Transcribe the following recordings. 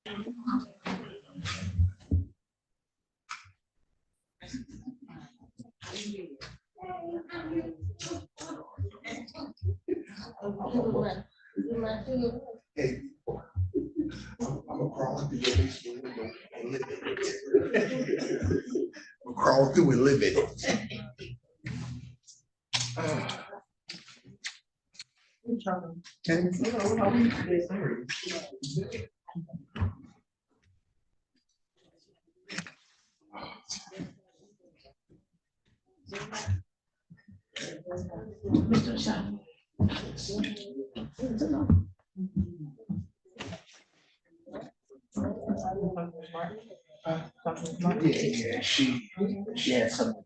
Hey, I'm gonna crawl through your basement window and live in it. I'm gonna crawl through and live in it. Yeah, she had something.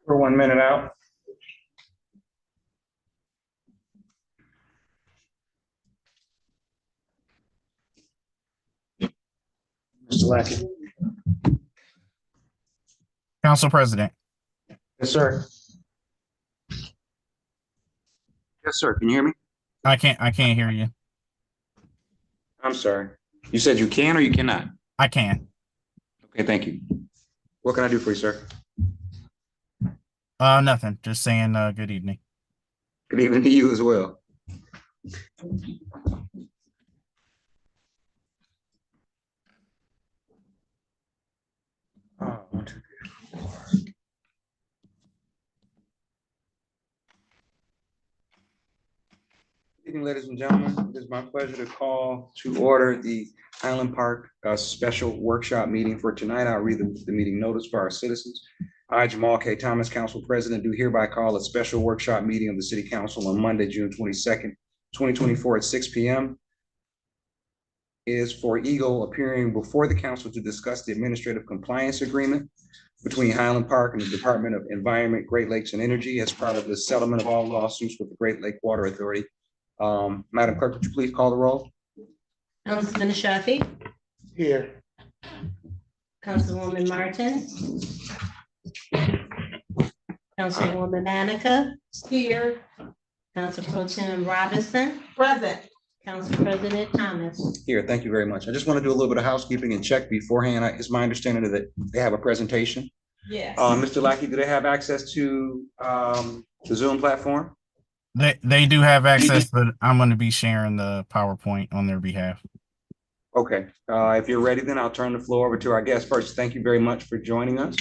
For 1 minute out. Mr. Lackey. Council President. Yes, sir. Yes, sir. Can you hear me? I can't hear you. I'm sorry. You said you can or you cannot? I can. Okay, thank you. What can I do for you, sir? Nothing. Just saying good evening. Good evening to you as well. Oh, 1, 2, 3, 4. Good evening, ladies and gentlemen. It is my pleasure to call to order the Highland Park special workshop meeting for tonight. I'll read the meeting notice for our citizens. I, Jamal K. Thomas, Council President, do hereby call a special workshop meeting of the City Council on Monday, June 22nd, 2024 at 6 p.m. is for Eagle appearing before the council to discuss the administrative compliance agreement between Highland Park and the Department of Environment, Great Lakes and Energy as part of the settlement of all lawsuits with the Great Lake Water Authority. Madam Clerk, would you please call the roll? Councilman Shafi, Here. Councilwoman Martin, Councilwoman Manica, here, Council Pro Tem Robinson, present, Council President Thomas. Here, thank you very much. I just want to do a little bit of housekeeping and check beforehand. It's my understanding that they have a presentation. Yes. Mr. Lackey, do they have access to the Zoom platform? They do have access, but I'm going to be sharing the PowerPoint on their behalf. Okay. If you're ready, then I'll turn the floor over to our guest first. Thank you very much for joining us.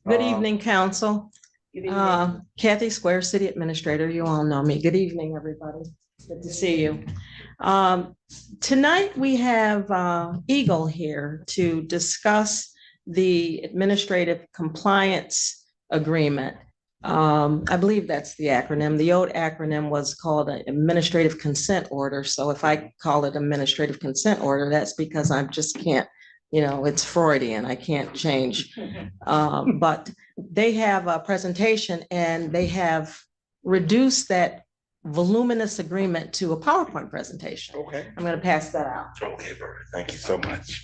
Good evening, Council. Kathy Square, City Administrator. You all know me. Good evening, everybody. Good to see you. Tonight we have Eagle here to discuss the administrative compliance agreement. I believe that's the acronym. The old acronym was called an administrative consent order. So if I call it administrative consent order, that's because I just can't it's Freudian. I can't change. But they have a presentation and they have reduced that voluminous agreement to a PowerPoint presentation. Okay. I'm going to pass that out. Okay, perfect. Thank you so much.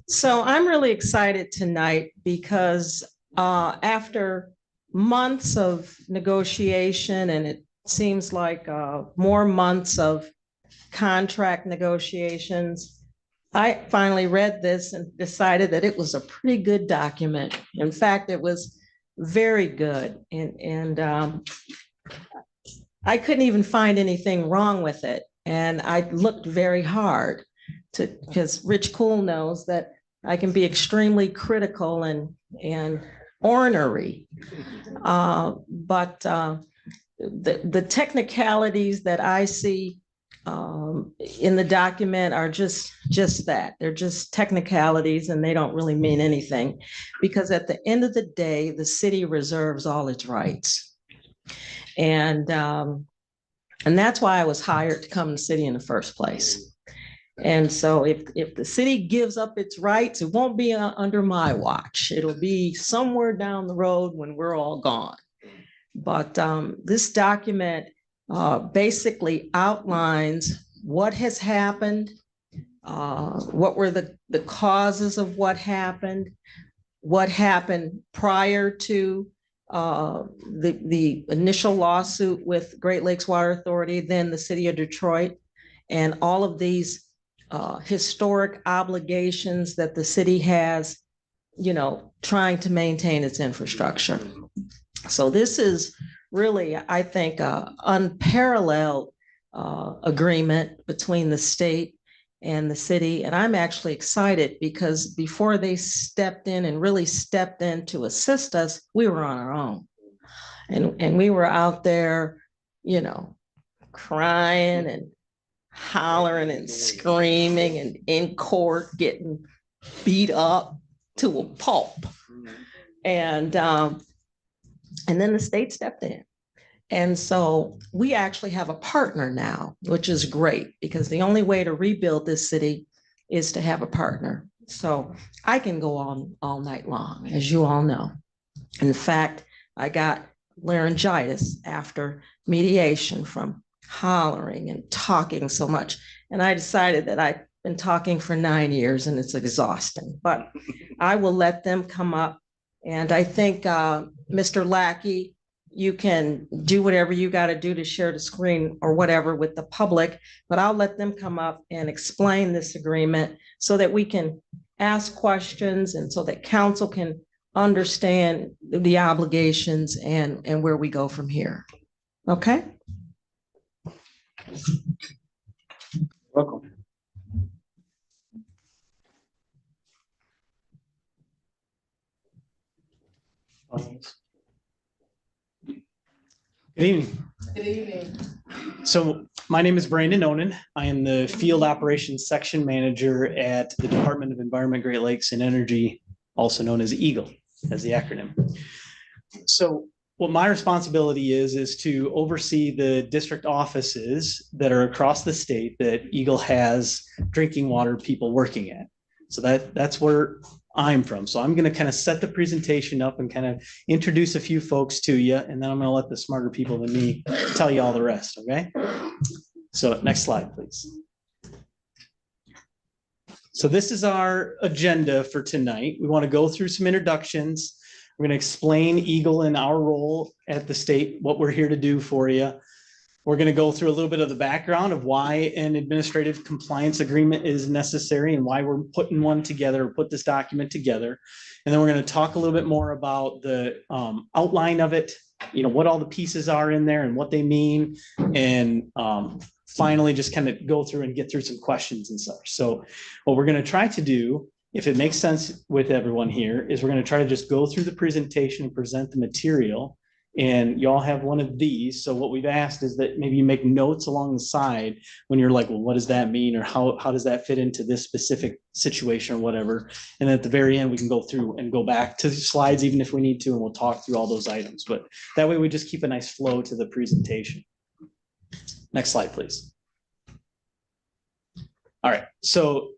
So I'm really excited tonight because after months of negotiation, and it seems like more months of contract negotiations, I finally read this and decided that it was a pretty good document. In fact, it was very good. And I couldn't even find anything wrong with it. And I looked very hard because Rich Cool knows that I can be extremely critical and ornery. But the technicalities that I see in the document are just that. They're just technicalities and they don't really mean anything, because at the end of the day, the city reserves all its rights. And that's why I was hired to come to the city in the first place. And so if the city gives up its rights, it won't be under my watch. It'll be somewhere down the road when we're all gone. But this document basically outlines what has happened, what were the causes of what happened prior to the initial lawsuit with Great Lakes Water Authority, then the city of Detroit, and all of these historic obligations that the city has, trying to maintain its infrastructure. So this is really, I think, unparalleled agreement between the state and the city. And I'm actually excited because before they stepped in and really stepped in to assist us, we were on our own. And we were out there, crying and hollering and screaming and in court getting beat up to a pulp. And then the state stepped in. And so we actually have a partner now, which is great, because the only way to rebuild this city is to have a partner. So I can go on all night long, as you all know. In fact, I got laryngitis after mediation from hollering and talking so much. And I decided that I've been talking for 9 years and it's exhausting, but I will let them come up. And I think, Mr. Lackey, you can do whatever you got to do to share the screen or whatever with the public, but I'll let them come up and explain this agreement so that we can ask questions and so that council can understand the obligations and where we go from here. Okay? Welcome. Good evening. Good evening. So my name is Brandon Onan. I am the Field Operations Section Manager at the Department of Environment, Great Lakes and Energy, also known as EAGLE, as the acronym. So what my responsibility is to oversee the district offices that are across the state that EAGLE has drinking water people working at. So that's where I'm from. So I'm going to kind of set the presentation up and kind of introduce a few folks to you, and then I'm going to let the smarter people than me tell you all the rest. Okay. So next slide, please. So this is our agenda for tonight. We want to go through some introductions. We're going to explain EAGLE and our role at the state, what we're here to do for you. We're going to go through a little bit of the background of why an administrative compliance agreement is necessary and why we're putting one together, put this document together. And then we're going to talk a little bit more about the outline of it, what all the pieces are in there and what they mean. And finally, just kind of go through and get through some questions and such. So what we're going to try to do if it makes sense with everyone here, is we're going to try to just go through the presentation and present the material. And y'all have one of these. So what we've asked is that maybe you make notes along the side when you're like, well, what does that mean? Or how does that fit into this specific situation or whatever? And then at the very end, we can go through and go back to the slides, even if we need to, and we'll talk through all those items. But that way we just keep a nice flow to the presentation. Next slide, please. All right, so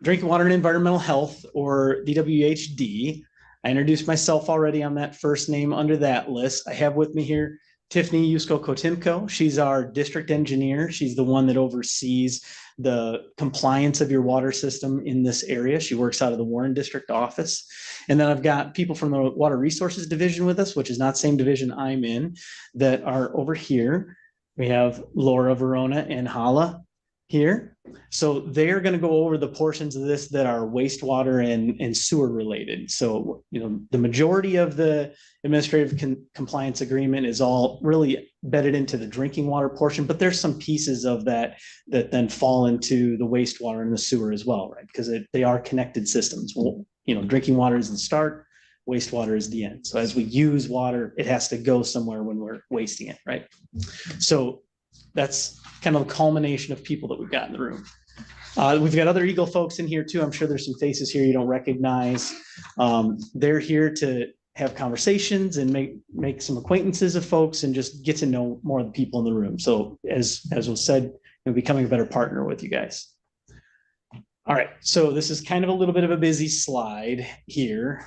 drinking water and environmental health, or DWHD. I introduced myself already on that first name under that list. I have with me here Tiffany Yusko-Kotimko. She's our district engineer. She's the one that oversees the compliance of your water system in this area. She works out of the Warren District office. And then I've got people from the Water Resources Division with us, which is not the same division I'm in, that are over here. We have Laura Verona and Hala here. So they're going to go over the portions of this that are wastewater and sewer related. So, you know, the majority of the administrative compliance agreement is all really bedded into the drinking water portion, but there's some pieces of that that then fall into the wastewater and the sewer as well, right? Because they are connected systems. Well, you know, drinking water is the start, wastewater is the end. So as we use water, it has to go somewhere when we're wasting it, right? So that's kind of a culmination of people that we've got in the room. We've got other Eagle folks in here too. I'm sure there's some faces here you don't recognize. They're here to have conversations and make some acquaintances of folks and just get to know more of the people in the room. So as was said, you know, becoming a better partner with you guys. All right, so this is kind of a little bit of a busy slide here.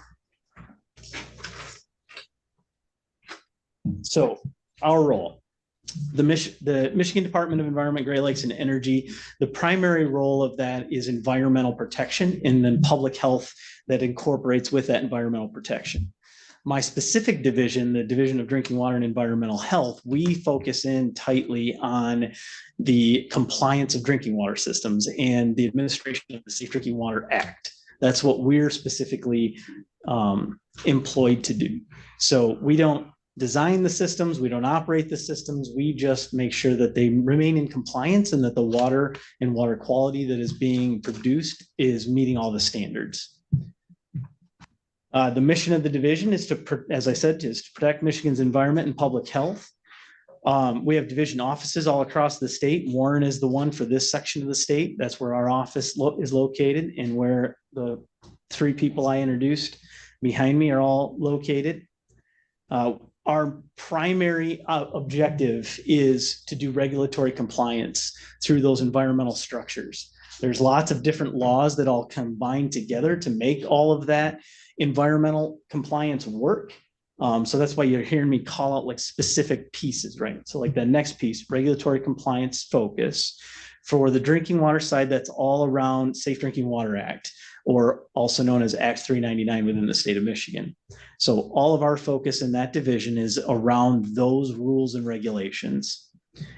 So our role. The Michigan Department of Environment, Great Lakes and Energy, the primary role of that is environmental protection, and then public health that incorporates with that environmental protection. My specific division, the Division of Drinking Water and Environmental Health, we focus in tightly on the compliance of drinking water systems and the administration of the Safe Drinking Water Act. That's what we're specifically employed to do. So we don't design the systems, we don't operate the systems, we just make sure that they remain in compliance and that the water and water quality that is being produced is meeting all the standards. The mission of the division is to, as I said, is to protect Michigan's environment and public health. We have division offices all across the state. Warren is the one for this section of the state. That's where our office is located, and where the three people I introduced behind me are all located. Our primary objective is to do regulatory compliance through those environmental structures. There's lots of different laws that all combine together to make all of that environmental compliance work. So that's why you're hearing me call out like specific pieces, right? So like the next piece, regulatory compliance focus. For the drinking water side, that's all around Safe Drinking Water Act, or also known as Act 399 within the state of Michigan. So all of our focus in that division is around those rules and regulations.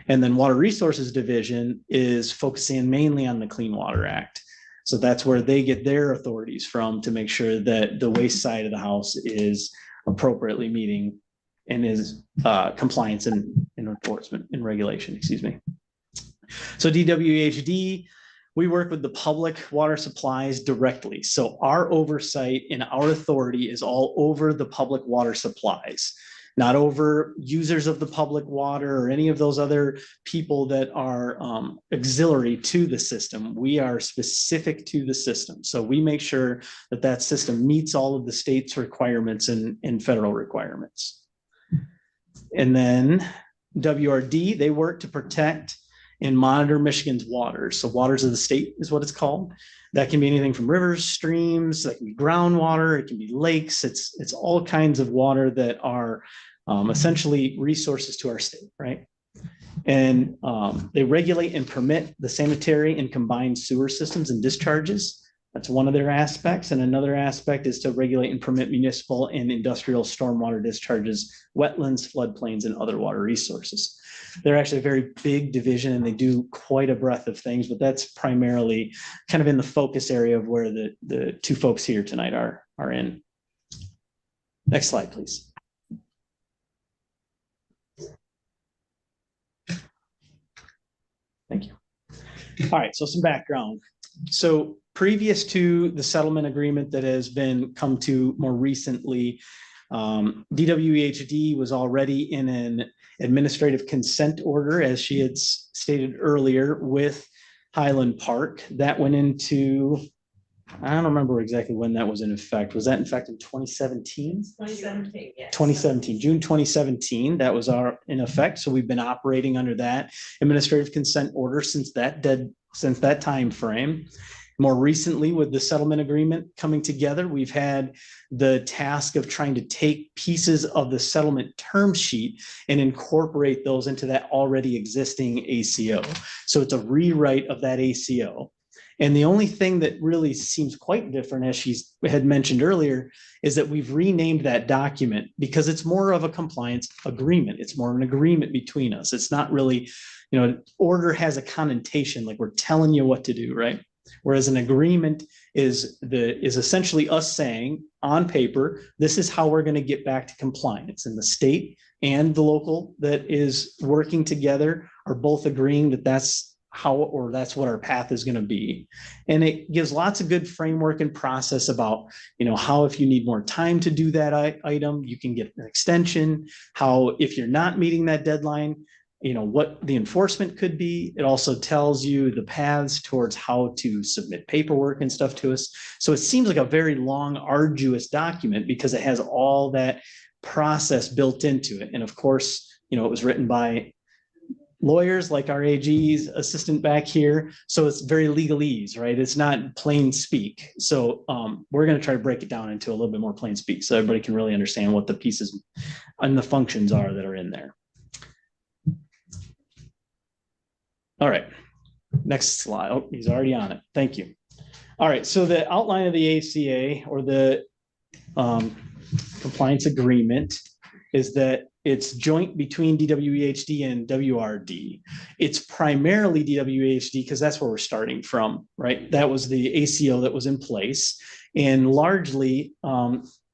And then Water Resources Division is focusing mainly on the Clean Water Act. So that's where they get their authorities from to make sure that the waste side of the house is appropriately meeting and is compliance and enforcement and regulation, excuse me. So DWHD, we work with the public water supplies directly. So our oversight and our authority is all over the public water supplies, not over users of the public water or any of those other people that are auxiliary to the system. We are specific to the system. So we make sure that that system meets all of the state's requirements and federal requirements. And then WRD, they work to protect and monitor Michigan's waters. So waters of the state is what it's called. That can be anything from rivers, streams, that can be groundwater, it can be lakes. It's all kinds of water that are essentially resources to our state, right? And they regulate and permit the sanitary and combined sewer systems and discharges. That's one of their aspects. And another aspect is to regulate and permit municipal and industrial stormwater discharges, wetlands, floodplains, and other water resources. They're actually a very big division and they do quite a breadth of things, but that's primarily kind of in the focus area of where the two folks here tonight are in. Next slide, please. Thank you. All right, so some background. So previous to the settlement agreement that has been come to more recently, DWHD was already in an administrative consent order, as she had stated earlier, with Highland Park. That went into, I don't remember exactly when that was in effect. Was that in fact in 2017? 2017, yes. 2017, June 2017, that was in effect. So we've been operating under that administrative consent order since that time frame. More recently, with the settlement agreement coming together, we've had the task of trying to take pieces of the settlement term sheet and incorporate those into that already existing ACO. So it's a rewrite of that ACO. And the only thing that really seems quite different, as she had mentioned earlier, is that we've renamed that document because it's more of a compliance agreement. It's more of an agreement between us. It's not really, order has a connotation, like we're telling you what to do, right? Whereas an agreement is essentially us saying on paper, this is how we're going to get back to compliance. And the state and the local that is working together are both agreeing that that's what our path is going to be. And it gives lots of good framework and process about, how if you need more time to do that item, you can get an extension, how if you're not meeting that deadline, what the enforcement could be. It also tells you the paths towards how to submit paperwork and stuff to us. So it seems like a very long, arduous document because it has all that process built into it. And of course, it was written by lawyers like our AG's assistant back here. So it's very legalese, right? It's not plain speak. So we're going to try to break it down into a little bit more plain speak so everybody can really understand what the pieces and the functions are that are in there. All right, next slide. Oh, he's already on it. Thank you. All right, so the outline of the ACA or the compliance agreement is that it's joint between DWHD and WRD. It's primarily DWHD because that's where we're starting from, right? That was the ACO that was in place. And largely,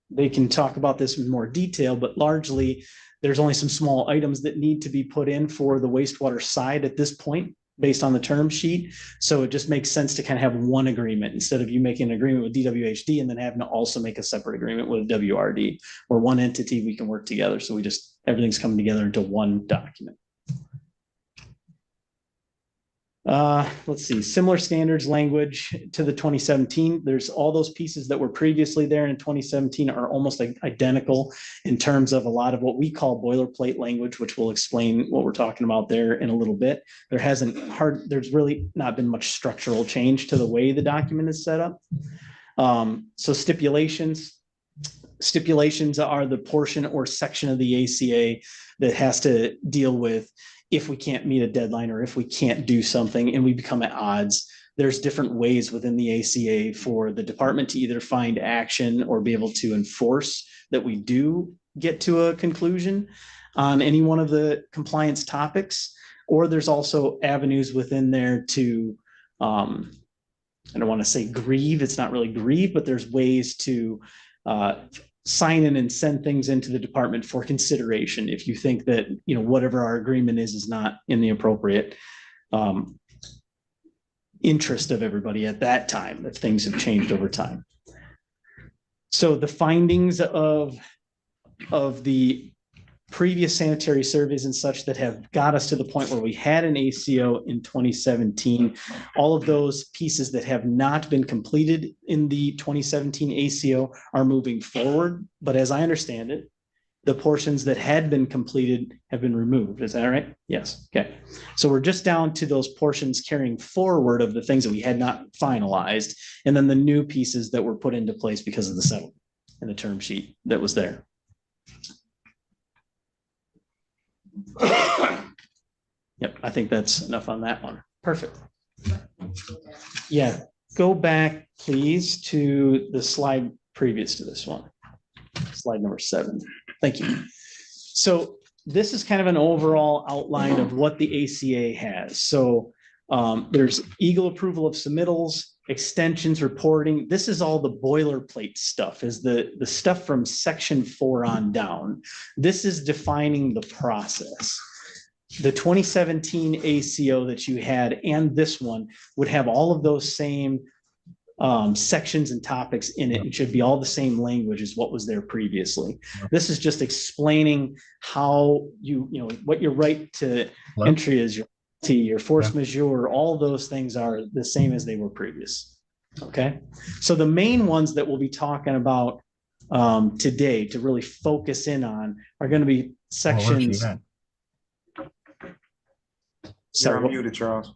they can talk about this in more detail, but largely there's only some small items that need to be put in for the wastewater side at this point based on the term sheet. So it just makes sense to kind of have one agreement instead of you making an agreement with DWHD and then having to also make a separate agreement with WRD or one entity we can work together. So everything's coming together into one document. Let's see, similar standards language to the 2017. There's all those pieces that were previously there in 2017 are almost identical in terms of a lot of what we call boilerplate language, which we'll explain what we're talking about there in a little bit. There's really not been much structural change to the way the document is set up. So stipulations are the portion or section of the ACA that has to deal with if we can't meet a deadline or if we can't do something and we become at odds. There's different ways within the ACA for the department to either find action or be able to enforce that we do get to a conclusion on any one of the compliance topics. Or there's also avenues within there to, I don't want to say grieve, it's not really grieve, but there's ways to sign in and send things into the department for consideration if you think that whatever our agreement is not in the appropriate interest of everybody at that time, if things have changed over time. So the findings of the previous sanitary surveys and such that have got us to the point where we had an ACO in 2017, all of those pieces that have not been completed in the 2017 ACO are moving forward. But as I understand it, the portions that had been completed have been removed. Is that right? Yes. Okay. So we're just down to those portions carrying forward of the things that we had not finalized, and then the new pieces that were put into place because of the settlement and the term sheet that was there. Yep, I think that's enough on that one. Perfect. Yeah, go back, please, to the slide previous to this one. Slide number 7. Thank you. So this is kind of an overall outline of what the ACA has. So there's Eagle approval of submittals, extensions, reporting. This is all the boilerplate stuff, is the stuff from section 4 on down. This is defining the process. The 2017 ACO that you had and this one would have all of those same sections and topics in it. It should be all the same language as what was there previously. This is just explaining how what your right to entry is, your force majeure, all those things are the same as they were previous. Okay, so the main ones that we'll be talking about today to really focus in on are going to be sections. You're muted, Charles.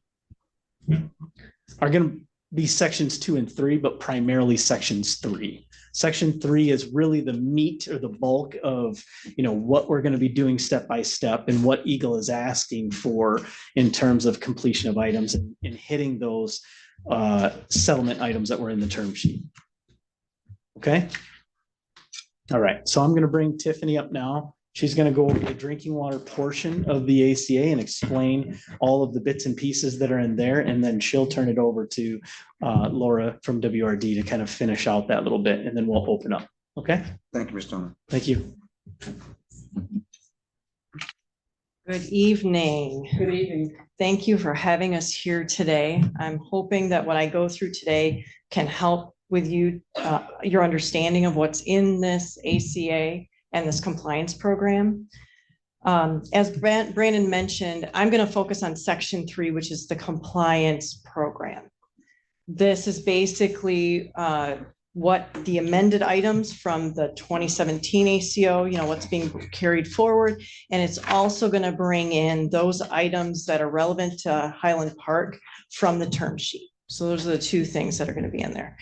Are going to be sections 2 and 3, but primarily sections 3. Section 3 is really the meat or the bulk of, what we're going to be doing step by step and what Eagle is asking for in terms of completion of items and hitting those settlement items that were in the term sheet. Okay. All right. So I'm going to bring Tiffany up now. She's going to go over the drinking water portion of the ACA and explain all of the bits and pieces that are in there. And then she'll turn it over to Laura from WRD to kind of finish out that little bit, and then we'll open up. Okay. Thank you, Mr. Turner. Thank you. Good evening. Good evening. Thank you for having us here today. I'm hoping that what I go through today can help with you, your understanding of what's in this ACA and this compliance program. As Brandon mentioned, I'm going to focus on section 3, which is the compliance program. This is basically what the amended items from the 2017 ACO, what's being carried forward. And it's also going to bring in those items that are relevant to Highland Park from the term sheet. So those are the two things that are going to be in there.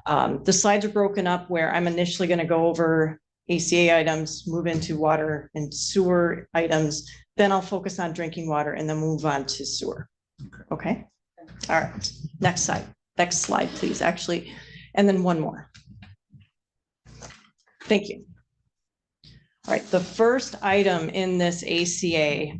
The slides are broken up where I'm initially going to go over ACA items, move into water and sewer items. Then I'll focus on drinking water and then move on to sewer. Okay. All right. Next slide, please. Actually, and then one more. Thank you. All right. The first item in this ACA,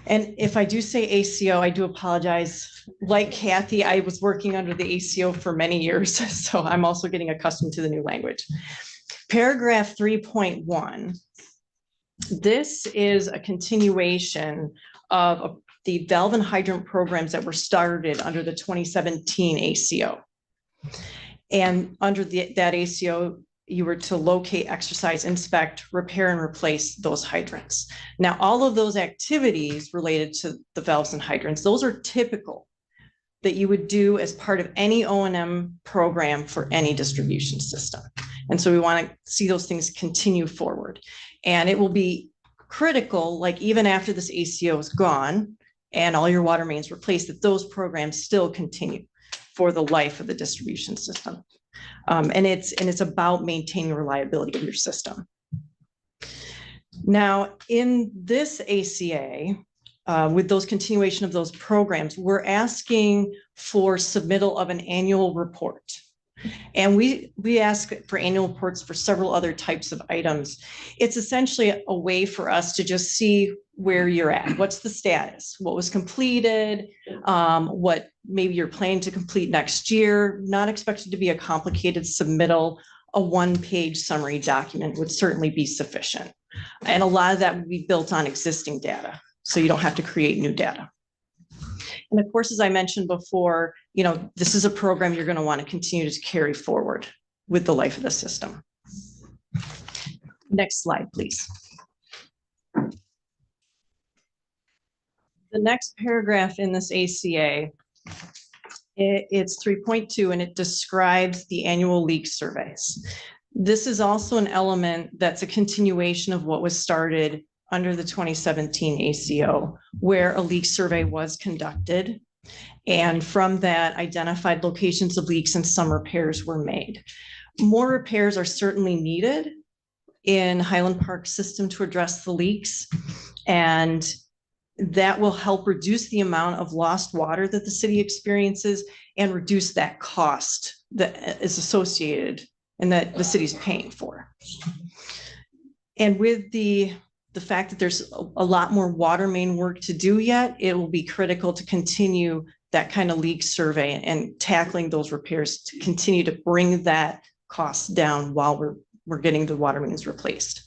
and if I do say ACO, I do apologize. Like Kathy, I was working under the ACO for many years, so I'm also getting accustomed to the new language. Paragraph 3.1, this is a continuation of the valve and hydrant programs that were started under the 2017 ACO. And under that ACO, you were to locate, exercise, inspect, repair, and replace those hydrants. Now, all of those activities related to the valves and hydrants, those are typical that you would do as part of any O&M program for any distribution system. And so we want to see those things continue forward. And it will be critical, like even after this ACO is gone and all your water mains replaced, that those programs still continue for the life of the distribution system. And it's about maintaining reliability of your system. Now, in this ACA, with those continuation of those programs, we're asking for submittal of an annual report. And we ask for annual reports for several other types of items. It's essentially a way for us to just see where you're at. What's the status? What was completed? What maybe you're planning to complete next year? Not expected to be a complicated submittal. A one-page summary document would certainly be sufficient. And a lot of that would be built on existing data, so you don't have to create new data. And of course, as I mentioned before, this is a program you're going to want to continue to carry forward with the life of the system. Next slide, please. The next paragraph in this ACA, it's 3.2, and it describes the annual leak surveys. This is also an element that's a continuation of what was started under the 2017 ACO, where a leak survey was conducted. And from that, identified locations of leaks and some repairs were made. More repairs are certainly needed in Highland Park system to address the leaks. And that will help reduce the amount of lost water that the city experiences and reduce that cost that is associated and that the city's paying for. And with the fact that there's a lot more water main work to do yet, it will be critical to continue that kind of leak survey and tackling those repairs to continue to bring that cost down while we're getting the water mains replaced.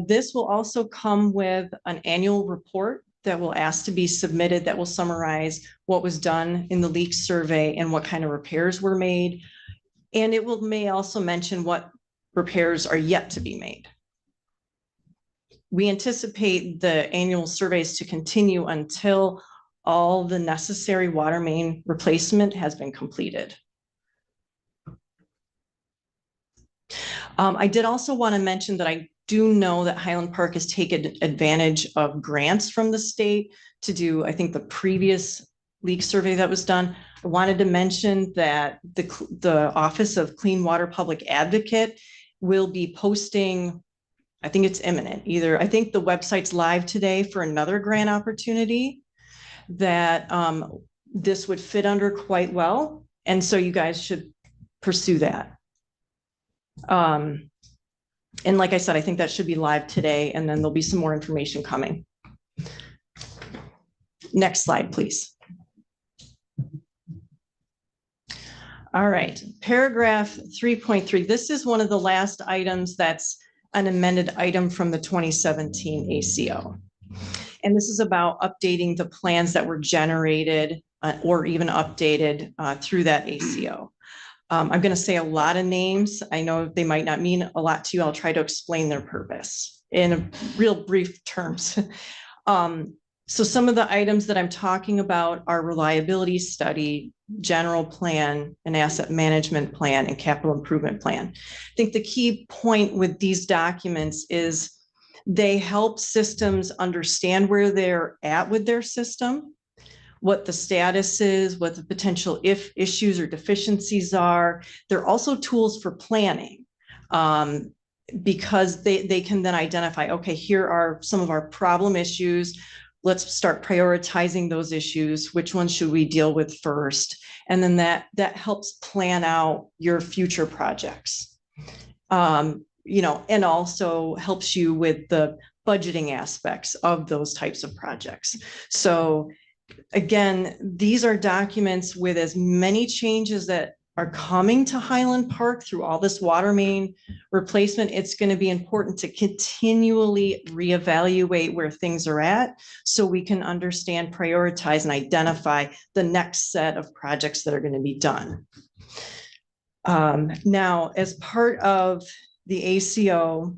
This will also come with an annual report that will ask to be submitted that will summarize what was done in the leak survey and what kind of repairs were made. And it may also mention what repairs are yet to be made. We anticipate the annual surveys to continue until all the necessary water main replacement has been completed. I did also want to mention that I do know that Highland Park has taken advantage of grants from the state to do, I think, the previous leak survey that was done. I wanted to mention that the Office of Clean Water Public Advocate will be posting, I think it's imminent, I think the website's live today for another grant opportunity that this would fit under quite well. And so you guys should pursue that. And like I said, I think that should be live today, and then there'll be some more information coming. Next slide, please. All right, paragraph 3.3. This is one of the last items that's an amended item from the 2017 ACO. And this is about updating the plans that were generated or even updated through that ACO. I'm going to say a lot of names. I know they might not mean a lot to you. I'll try to explain their purpose in real brief terms. So some of the items that I'm talking about are reliability study, general plan, an asset management plan, and capital improvement plan. I think the key point with these documents is they help systems understand where they're at with their system, what the status is, what the potential issues or deficiencies are. They're also tools for planning because they can then identify, okay, here are some of our problem issues. Let's start prioritizing those issues. Which ones should we deal with first? And then that helps plan out your future projects. And also helps you with the budgeting aspects of those types of projects. So again, these are documents with as many changes that are coming to Highland Park through all this water main replacement. It's going to be important to continually reevaluate where things are at so we can understand, prioritize, and identify the next set of projects that are going to be done. Now, as part of the ACO,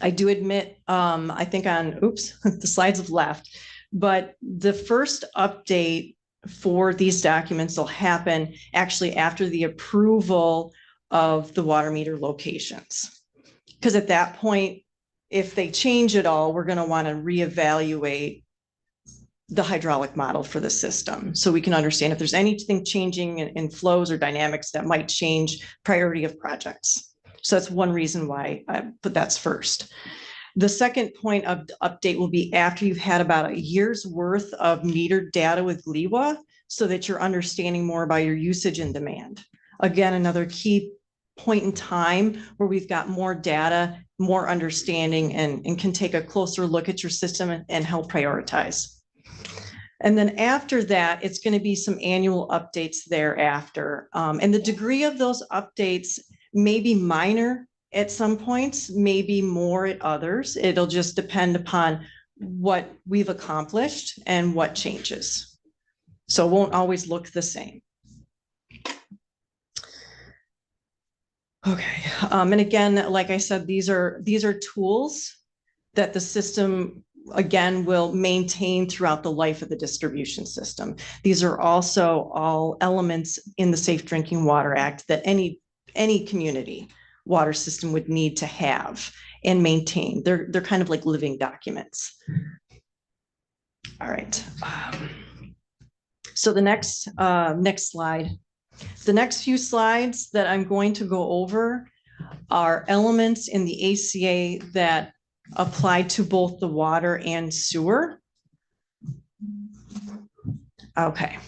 I do admit, I think the slides have left, but the first update for these documents will happen actually after the approval of the water meter locations. Because at that point, if they change it all, we're going to want to reevaluate the hydraulic model for the system so we can understand if there's anything changing in flows or dynamics that might change priority of projects. So that's one reason why I put that's first. The second point of update will be after you've had about a year's worth of metered data with GLEWA so that you're understanding more about your usage and demand. Again, another key point in time where we've got more data, more understanding, and can take a closer look at your system and help prioritize. And then after that, it's going to be some annual updates thereafter. And the degree of those updates may be minor at some points, maybe more at others. It'll just depend upon what we've accomplished and what changes. So it won't always look the same. Okay, and again, like I said, these are tools that the system, again, will maintain throughout the life of the distribution system. These are also all elements in the Safe Drinking Water Act that any community water system would need to have and maintain. They're kind of like living documents. All right. So the next slide. The next few slides that I'm going to go over are elements in the ACA that apply to both the water and sewer. Okay.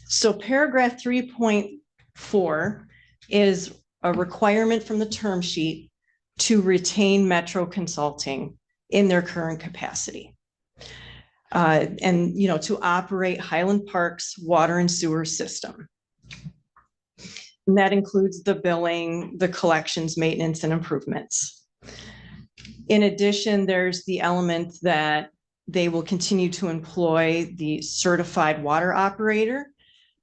So paragraph 3.4 is a requirement from the term sheet to retain Metro Consulting in their current capacity. And, to operate Highland Park's water and sewer system. And that includes the billing, the collections, maintenance, and improvements. In addition, there's the element that they will continue to employ the certified water operator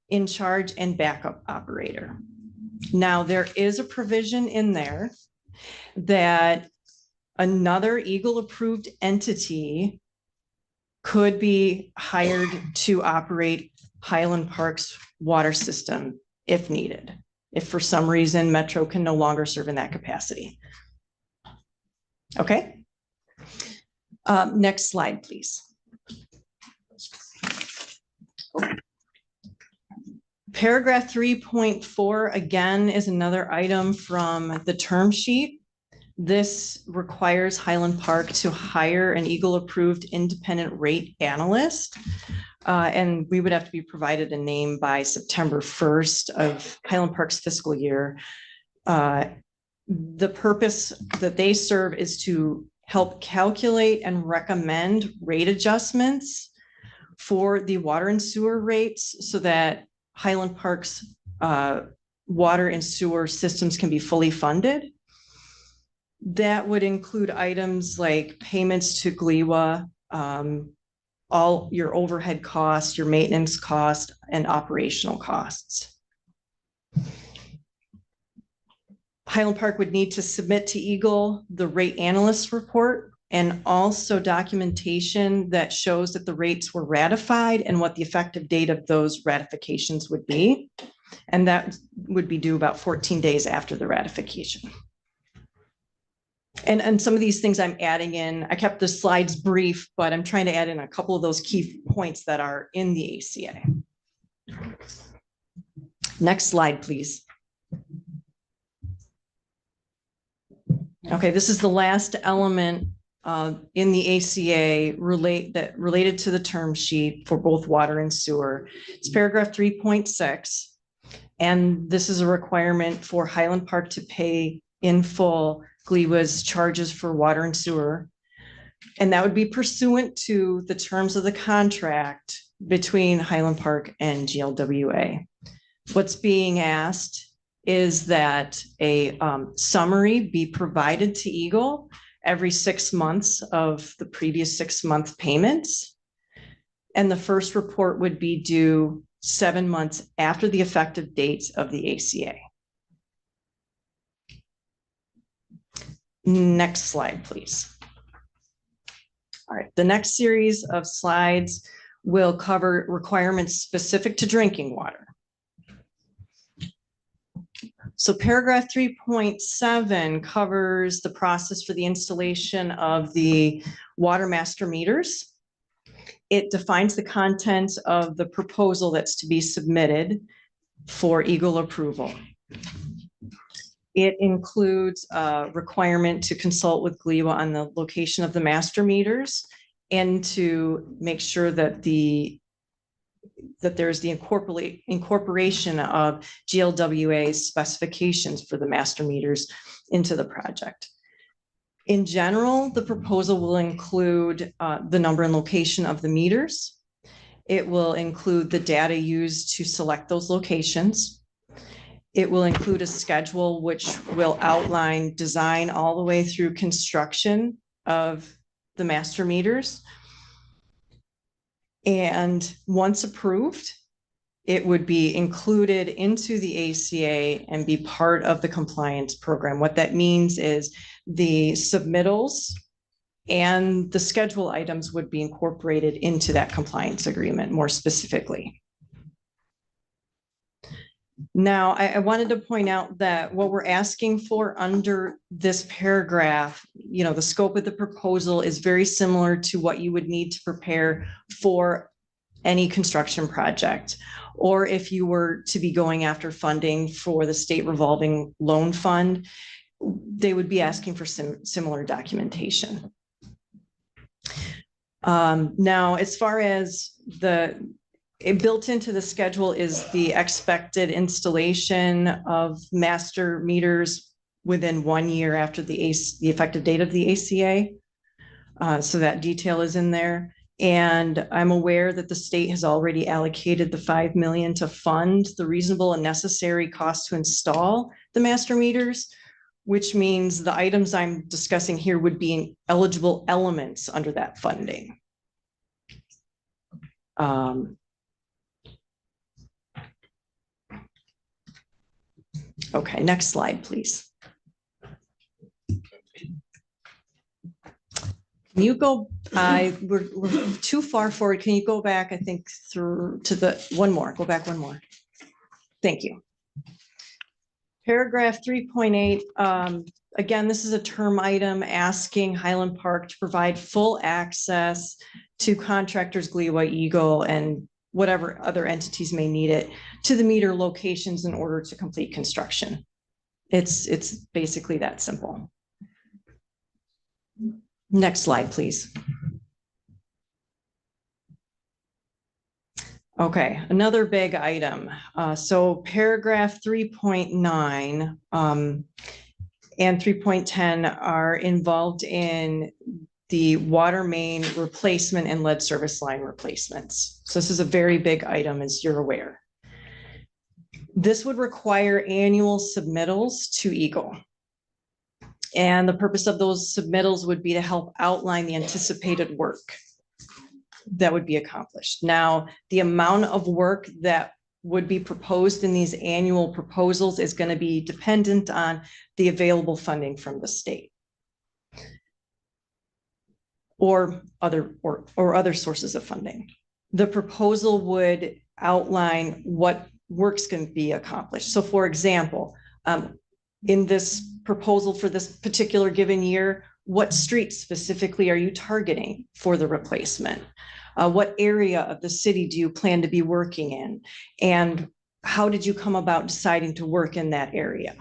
in charge and backup operator. Now, there is a provision in there that another Eagle-approved entity could be hired to operate Highland Park's water system if needed, if for some reason Metro can no longer serve in that capacity. Okay. Next slide, please. Paragraph 3.4, again, is another item from the term sheet. This requires Highland Park to hire an Eagle-approved independent rate analyst. And we would have to be provided a name by September 1st of Highland Park's fiscal year. The purpose that they serve is to help calculate and recommend rate adjustments for the water and sewer rates so that Highland Park's water and sewer systems can be fully funded. That would include items like payments to GLEWA, all your overhead costs, your maintenance cost, and operational costs. Highland Park would need to submit to Eagle the rate analyst report and also documentation that shows that the rates were ratified and what the effective date of those ratifications would be. And that would be due about 14 days after the ratification. And some of these things I'm adding in, I kept the slides brief, but I'm trying to add in a couple of those key points that are in the ACA. Next slide, please. Okay, this is the last element in the ACA related to the term sheet for both water and sewer. It's paragraph 3.6. And this is a requirement for Highland Park to pay in full GLEWA's charges for water and sewer. And that would be pursuant to the terms of the contract between Highland Park and GLWA. What's being asked is that a summary be provided to Eagle every 6 months of the previous 6-month payments. And the first report would be due 7 months after the effective dates of the ACA. Next slide, please. All right, the next series of slides will cover requirements specific to drinking water. So paragraph 3.7 covers the process for the installation of the water master meters. It defines the contents of the proposal that's to be submitted for Eagle approval. It includes a requirement to consult with GLEWA on the location of the master meters and to make sure that there's the incorporation of GLWA's specifications for the master meters into the project. In general, the proposal will include the number and location of the meters. It will include the data used to select those locations. It will include a schedule which will outline design all the way through construction of the master meters. And once approved, it would be included into the ACA and be part of the compliance program. What that means is the submittals and the schedule items would be incorporated into that compliance agreement more specifically. Now, I wanted to point out that what we're asking for under this paragraph, the scope of the proposal is very similar to what you would need to prepare for any construction project, or if you were to be going after funding for the state revolving loan fund, they would be asking for similar documentation. Now, as far as built into the schedule is the expected installation of master meters within 1 year after the effective date of the ACA. So that detail is in there. And I'm aware that the state has already allocated the $5 million to fund the reasonable and necessary cost to install the master meters, which means the items I'm discussing here would be eligible elements under that funding. Okay, next slide, please. Can you go, we're too far forward. Can you go back, I think, through to the, one more, go back one more. Thank you. Paragraph 3.8, again, this is a term item asking Highland Park to provide full access to contractors, Gliwa, Eagle, and whatever other entities may need it, to the meter locations in order to complete construction. It's basically that simple. Next slide, please. Okay, another big item. So paragraph 3.9 and 3.10 are involved in the water main replacement and lead service line replacements. So this is a very big item, as you're aware. This would require annual submittals to Eagle. And the purpose of those submittals would be to help outline the anticipated work that would be accomplished. Now, the amount of work that would be proposed in these annual proposals is going to be dependent on the available funding from the state or other sources of funding. The proposal would outline what works can be accomplished. So for example, in this proposal for this particular given year, what streets specifically are you targeting for the replacement? What area of the city do you plan to be working in? And how did you come about deciding to work in that area?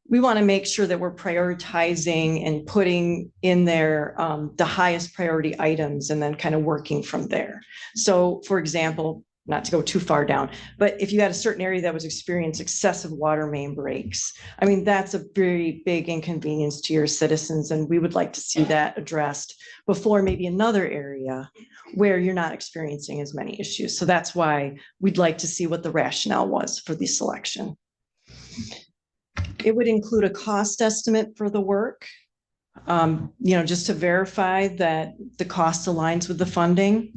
We want to make sure that we're prioritizing and putting in there the highest priority items and then kind of working from there. So for example, not to go too far down, but if you had a certain area that was experiencing excessive water main breaks, I mean, that's a very big inconvenience to your citizens. And we would like to see that addressed before maybe another area where you're not experiencing as many issues. So that's why we'd like to see what the rationale was for the selection. It would include a cost estimate for the work, just to verify that the cost aligns with the funding.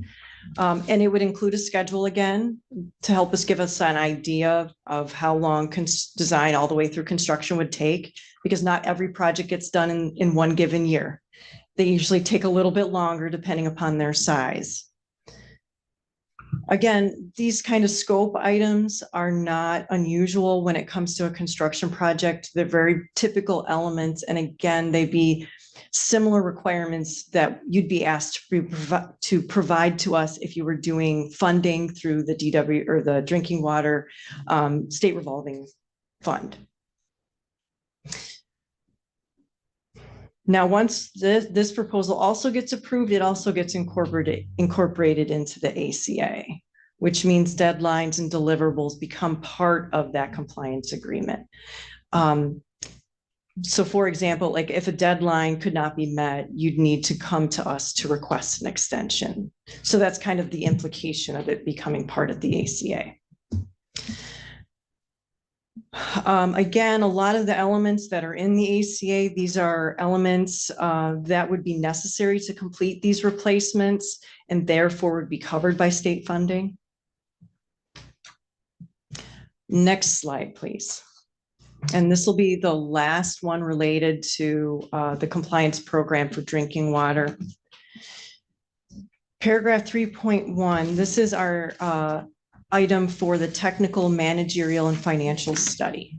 And it would include a schedule again to help us give us an idea of how long design all the way through construction would take, because not every project gets done in one given year. They usually take a little bit longer depending upon their size. Again, these kind of scope items are not unusual when it comes to a construction project. They're very typical elements. And again, they'd be similar requirements that you'd be asked to provide to us if you were doing funding through the DW or the drinking water state revolving fund. Now, once this proposal also gets approved, it also gets incorporated into the ACA, which means deadlines and deliverables become part of that compliance agreement. So for example, like if a deadline could not be met, you'd need to come to us to request an extension. So that's kind of the implication of it becoming part of the ACA. Again, a lot of the elements that are in the ACA, these are elements that would be necessary to complete these replacements and therefore would be covered by state funding. Next slide, please. And this will be the last one related to the compliance program for drinking water. Paragraph 3.1, this is our item for the technical, managerial, and financial study.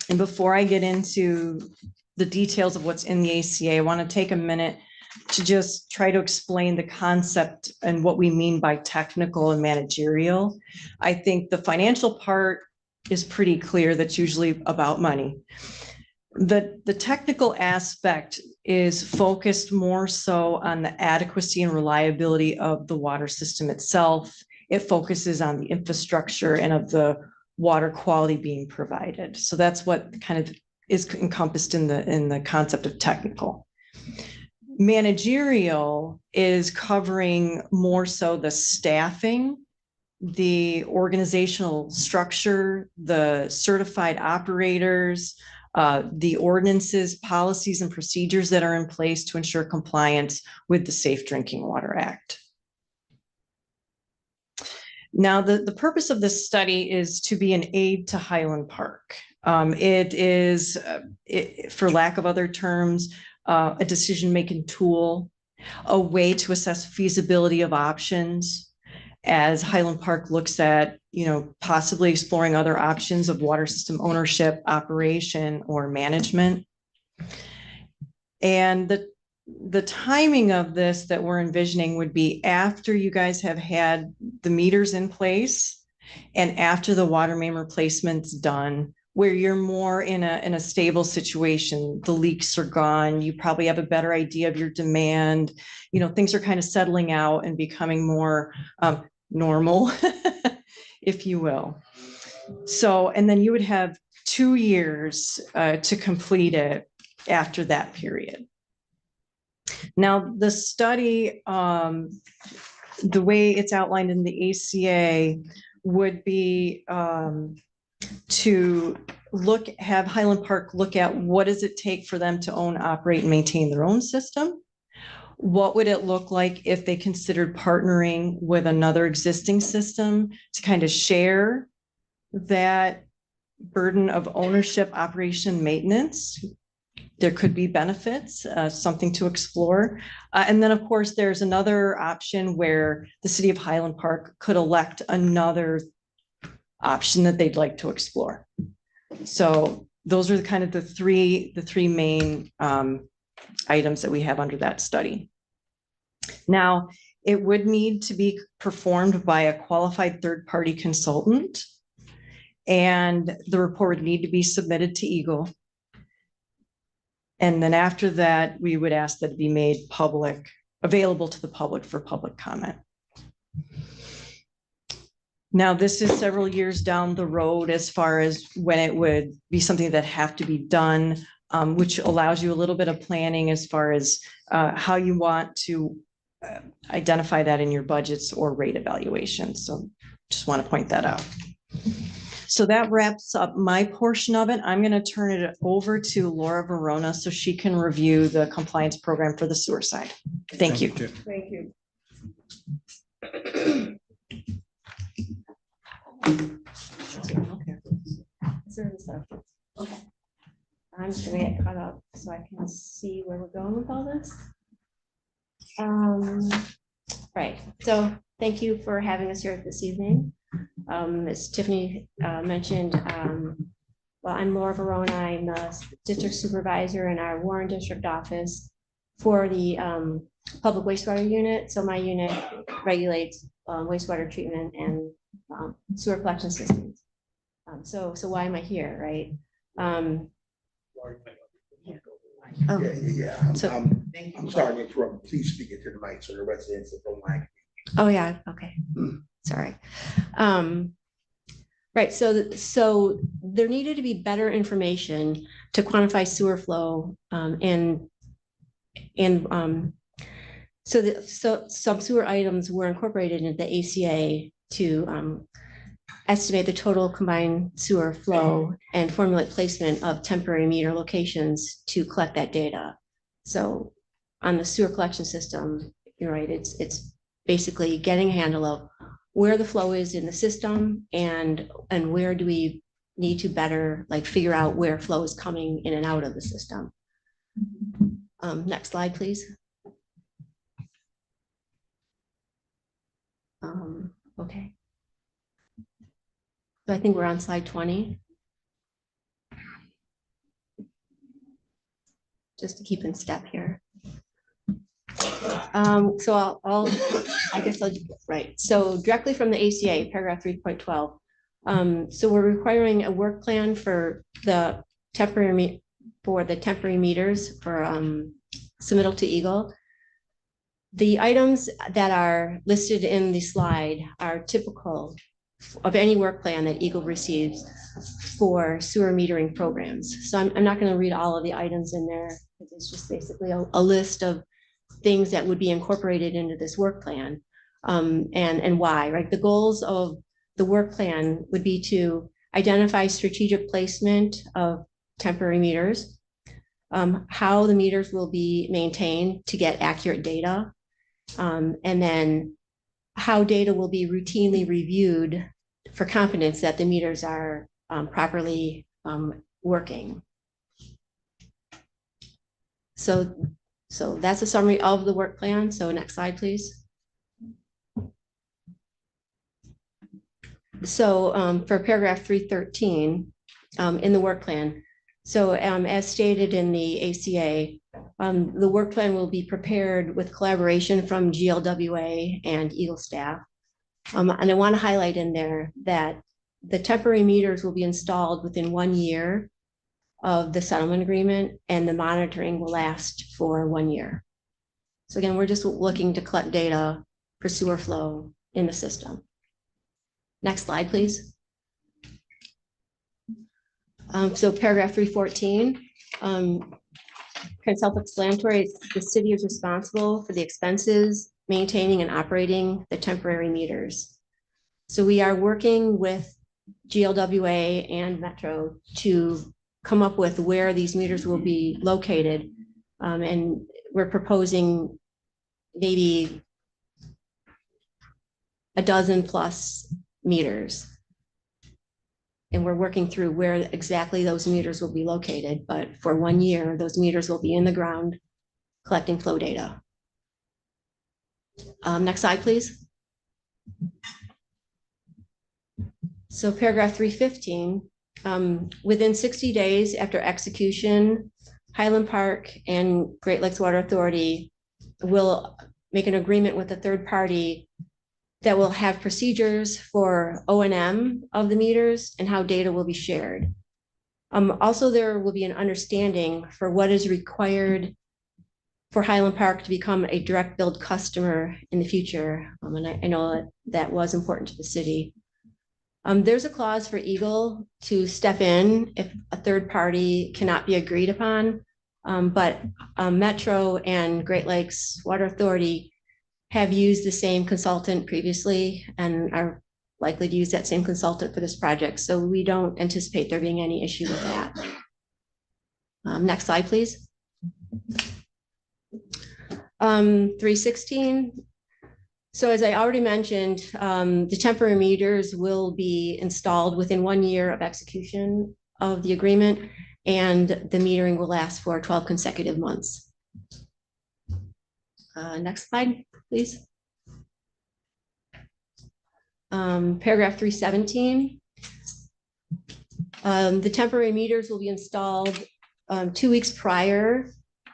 And before I get into the details of what's in the ACA, I want to take a minute to just try to explain the concept and what we mean by technical and managerial. I think the financial part is pretty clear. That's usually about money. The technical aspect is focused more so on the adequacy and reliability of the water system itself. It focuses on the infrastructure and of the water quality being provided. So that's what kind of is encompassed in the concept of technical. Managerial is covering more so the staffing, the organizational structure, the certified operators, the ordinances, policies, and procedures that are in place to ensure compliance with the Safe Drinking Water Act. Now, the purpose of this study is to be an aid to Highland Park. It is, for lack of other terms, a decision-making tool, a way to assess feasibility of options as Highland Park looks at, possibly exploring other options of water system ownership, operation, or management. And the timing of this that we're envisioning would be after you guys have had the meters in place and after the water main replacement's done, where you're more in a stable situation. The leaks are gone. You probably have a better idea of your demand. Things are kind of settling out and becoming more normal, if you will. So, and then you would have 2 years to complete it after that period. Now, the study, the way it's outlined in the ACA would be to have Highland Park look at what does it take for them to own, operate, and maintain their own system? What would it look like if they considered partnering with another existing system to kind of share that burden of ownership, operation, maintenance? There could be benefits, something to explore. And then, of course, there's another option where the city of Highland Park could elect another option that they'd like to explore. So those are kind of the three main items that we have under that study. Now, it would need to be performed by a qualified third-party consultant, and the report would need to be submitted to Eagle. And then after that, we would ask that it be made available to the public for public comment. Now, this is several years down the road as far as when it would be something that have to be done, which allows you a little bit of planning as far as how you want to identify that in your budgets or rate evaluations. So just want to point that out. So that wraps up my portion of it. I'm going to turn it over to Laura Verona so she can review the compliance program for the sewer side. Thank you. Thank you. Okay. I'm just gonna get caught up so I can see where we're going with all this. Right, so thank you for having us here this evening. As Tiffany mentioned, well, I'm Laura Verona. I'm the district supervisor in our Warren District office for the public wastewater unit. So my unit regulates wastewater treatment and sewer collection systems. So why am I here, right? Yeah. So- I'm sorry to interrupt. Please speak into the mic so the residents don't mind. Oh, yeah, okay, sorry. Right, so there needed to be better information to quantify sewer flow so some sewer items were incorporated into the ACA to estimate the total combined sewer flow and formulate placement of temporary meter locations to collect that data. So on the sewer collection system, you're right, it's basically getting a handle of where the flow is in the system and where do we need to better figure out where flow is coming in and out of the system. Next slide, please. Okay. So I think we're on slide 20. Just to keep in step here. So I guess I'll, right. So directly from the ACA, paragraph 3.12. So we're requiring a work plan for the temporary meters for submittal to Eagle. The items that are listed in the slide are typical of any work plan that Eagle receives for sewer metering programs. So I'm not going to read all of the items in there. It's just basically a list of things that would be incorporated into this work plan and why, right? The goals of the work plan would be to identify strategic placement of temporary meters, how the meters will be maintained to get accurate data, and then how data will be routinely reviewed for confidence that the meters are properly working. So that's a summary of the work plan. So next slide, please. So for paragraph 313 in the work plan, so as stated in the ACA, the work plan will be prepared with collaboration from GLWA and Eagle staff. And I want to highlight in there that the temporary meters will be installed within 1 year of the settlement agreement, and the monitoring will last for 1 year. So again, we're just looking to collect data for sewer flow in the system. Next slide, please. So paragraph 314, kind of self-explanatory. The city is responsible for the expenses, maintaining and operating the temporary meters. So we are working with GLWA and Metro to come up with where these meters will be located. And we're proposing maybe a dozen plus meters. And we're working through where exactly those meters will be located. But for 1 year, those meters will be in the ground collecting flow data. Next slide, please. So paragraph 315, within 60 days after execution, Highland Park and Great Lakes Water Authority will make an agreement with a third party that will have procedures for O&M of the meters and how data will be shared. Also, there will be an understanding for what is required for Highland Park to become a direct billed customer in the future. And I know that was important to the city. There's a clause for Eagle to step in if a third party cannot be agreed upon, but Metro and Great Lakes Water Authority have used the same consultant previously and are likely to use that same consultant for this project. So we don't anticipate there being any issue with that. Next slide, please. 316. So as I already mentioned, the temporary meters will be installed within 1 year of execution of the agreement, and the metering will last for 12 consecutive months. Next slide, please. Paragraph 317. The temporary meters will be installed 2 weeks prior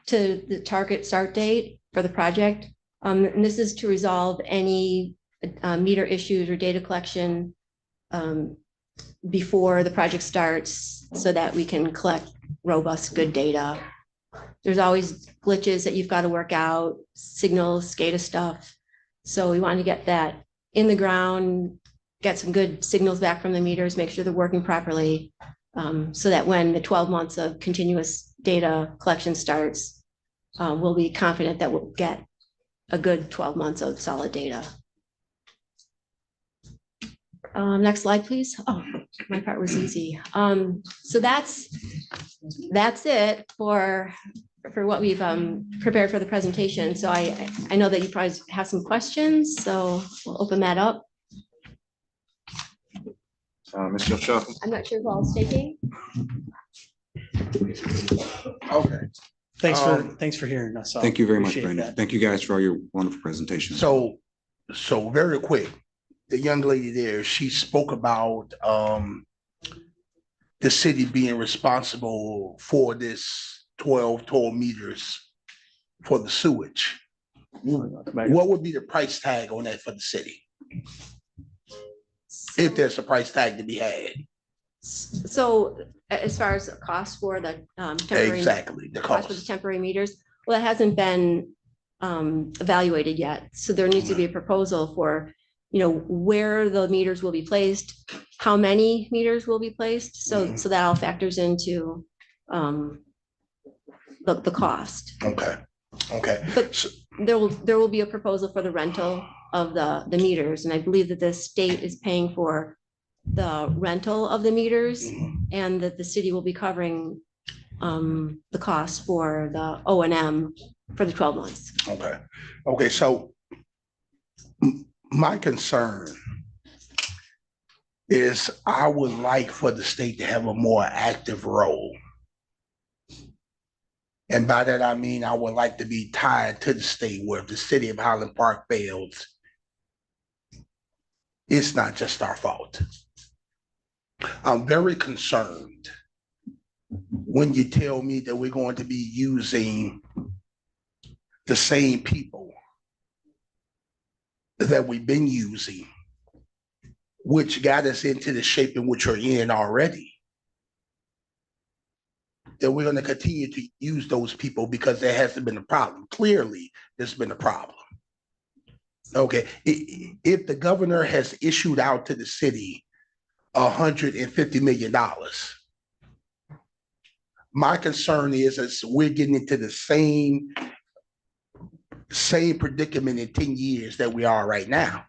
to the target start date for the project. And this is to resolve any meter issues or data collection before the project starts so that we can collect robust, good data. There's always glitches that you've got to work out, signals, SCADA stuff. So we want to get that in the ground, get some good signals back from the meters, make sure they're working properly, so that when the 12 months of continuous data collection starts, we'll be confident that we'll get a good 12 months of solid data. Next slide, please. Oh, my part was easy. So that's it for what we've prepared for the presentation. So I know that you probably have some questions, so we'll open that up. Ms. Shuffle. I'm not sure who all is taking. Okay, Thanks for hearing us. Thank you very much, Appreciate Brandon. that. Thank you guys for all your wonderful presentations. so very quick, the young lady there, she spoke about the city being responsible for this 12 meters for the sewage. What would be the price tag on that for the city? If there's a price tag to be had. So as far as the cost for the temporary. Exactly, the Cost for the cost. temporary meters, well, it hasn't been evaluated yet. So there needs to be a proposal for, where the meters will be placed, how many meters will be placed. So that all factors into the cost. Okay. But there will be a proposal for the rental of the meters. And I believe that the state is paying for the rental of the meters and that the city will be covering the cost for the O&M for the 12 months. Okay, so My concern is I would like for the state to have a more active role. And by that, I mean, I would like to be tied to the state where if the city of Highland Park fails, it's not just our fault. I'm very concerned when you tell me that we're going to be using the same people that we've been using, which got us into the shape in which we're in already. That we're going to continue to use those people because there hasn't been a problem. Clearly, there's been a problem. Okay, if the governor has issued out to the city $150 million, my concern is we're getting into the same predicament in 10 years that we are right now.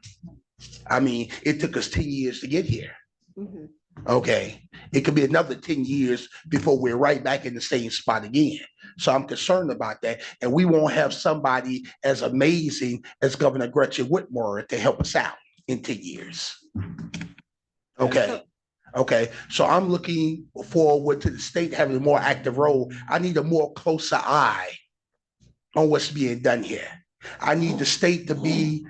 I mean, it took us 10 years to get here. Mhm. Okay, it could be another 10 years before we're right back in the same spot again. So I'm concerned about that. And we won't have somebody as amazing as Governor Gretchen Whitmer to help us out in 10 years. Okay. Okay, so I'm looking forward to the state having a more active role. I need a more closer eye on what's being done here. I need the state to be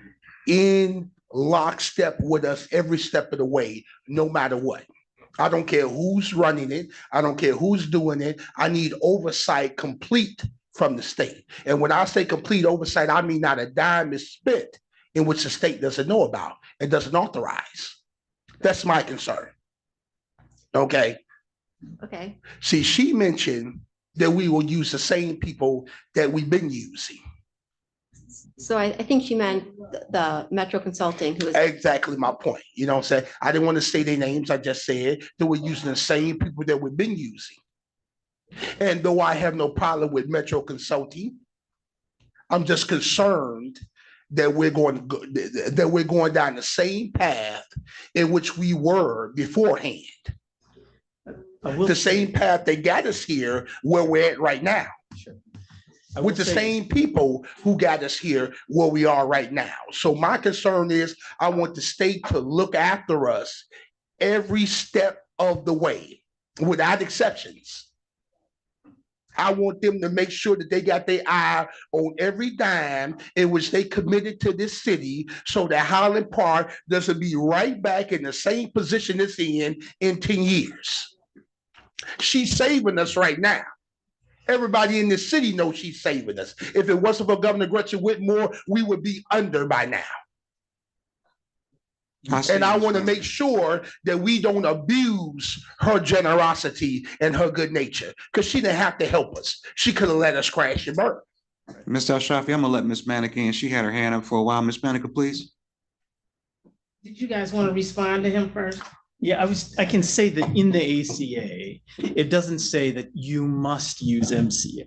in lockstep with us every step of the way, no matter what. I don't care who's running it. I don't care who's doing it. I need oversight complete from the state. And when I say complete oversight, I mean not a dime is spent in which the state doesn't know about and doesn't authorize. That's my concern. Okay. Okay, See, she mentioned that we will use the same people that we've been using. so I think she meant the Metro Consulting who is, Exactly my point. You know what I'm saying? I didn't want to say their names. I just said that we're using the same people that we've been using. And though I have no problem with Metro Consulting, I'm just concerned that we're going down the same path in which we were beforehand. The same path that got us here where we're at right now. With the same people who got us here where we are right now. So my concern is I want the state to look after us every step of the way without exceptions. I want them to make sure that they got their eye on every dime in which they committed to this city so that Highland Park doesn't be right back in the same position it's in 10 years. She's saving us right now. Everybody in this city knows she's saving us. If it wasn't for Governor Gretchen Whitmer, we would be under by now. And I want to make sure that we don't abuse her generosity and her good nature because she didn't have to help us. She could have let us crash and burn. Mr. Al-Shafi, I'm gonna let Ms. Manica in. She had her hand up for a while. Ms. Manica, please. Did you guys want to respond to him first? Yeah, I can say that in the ACA, it doesn't say that you must use MCA.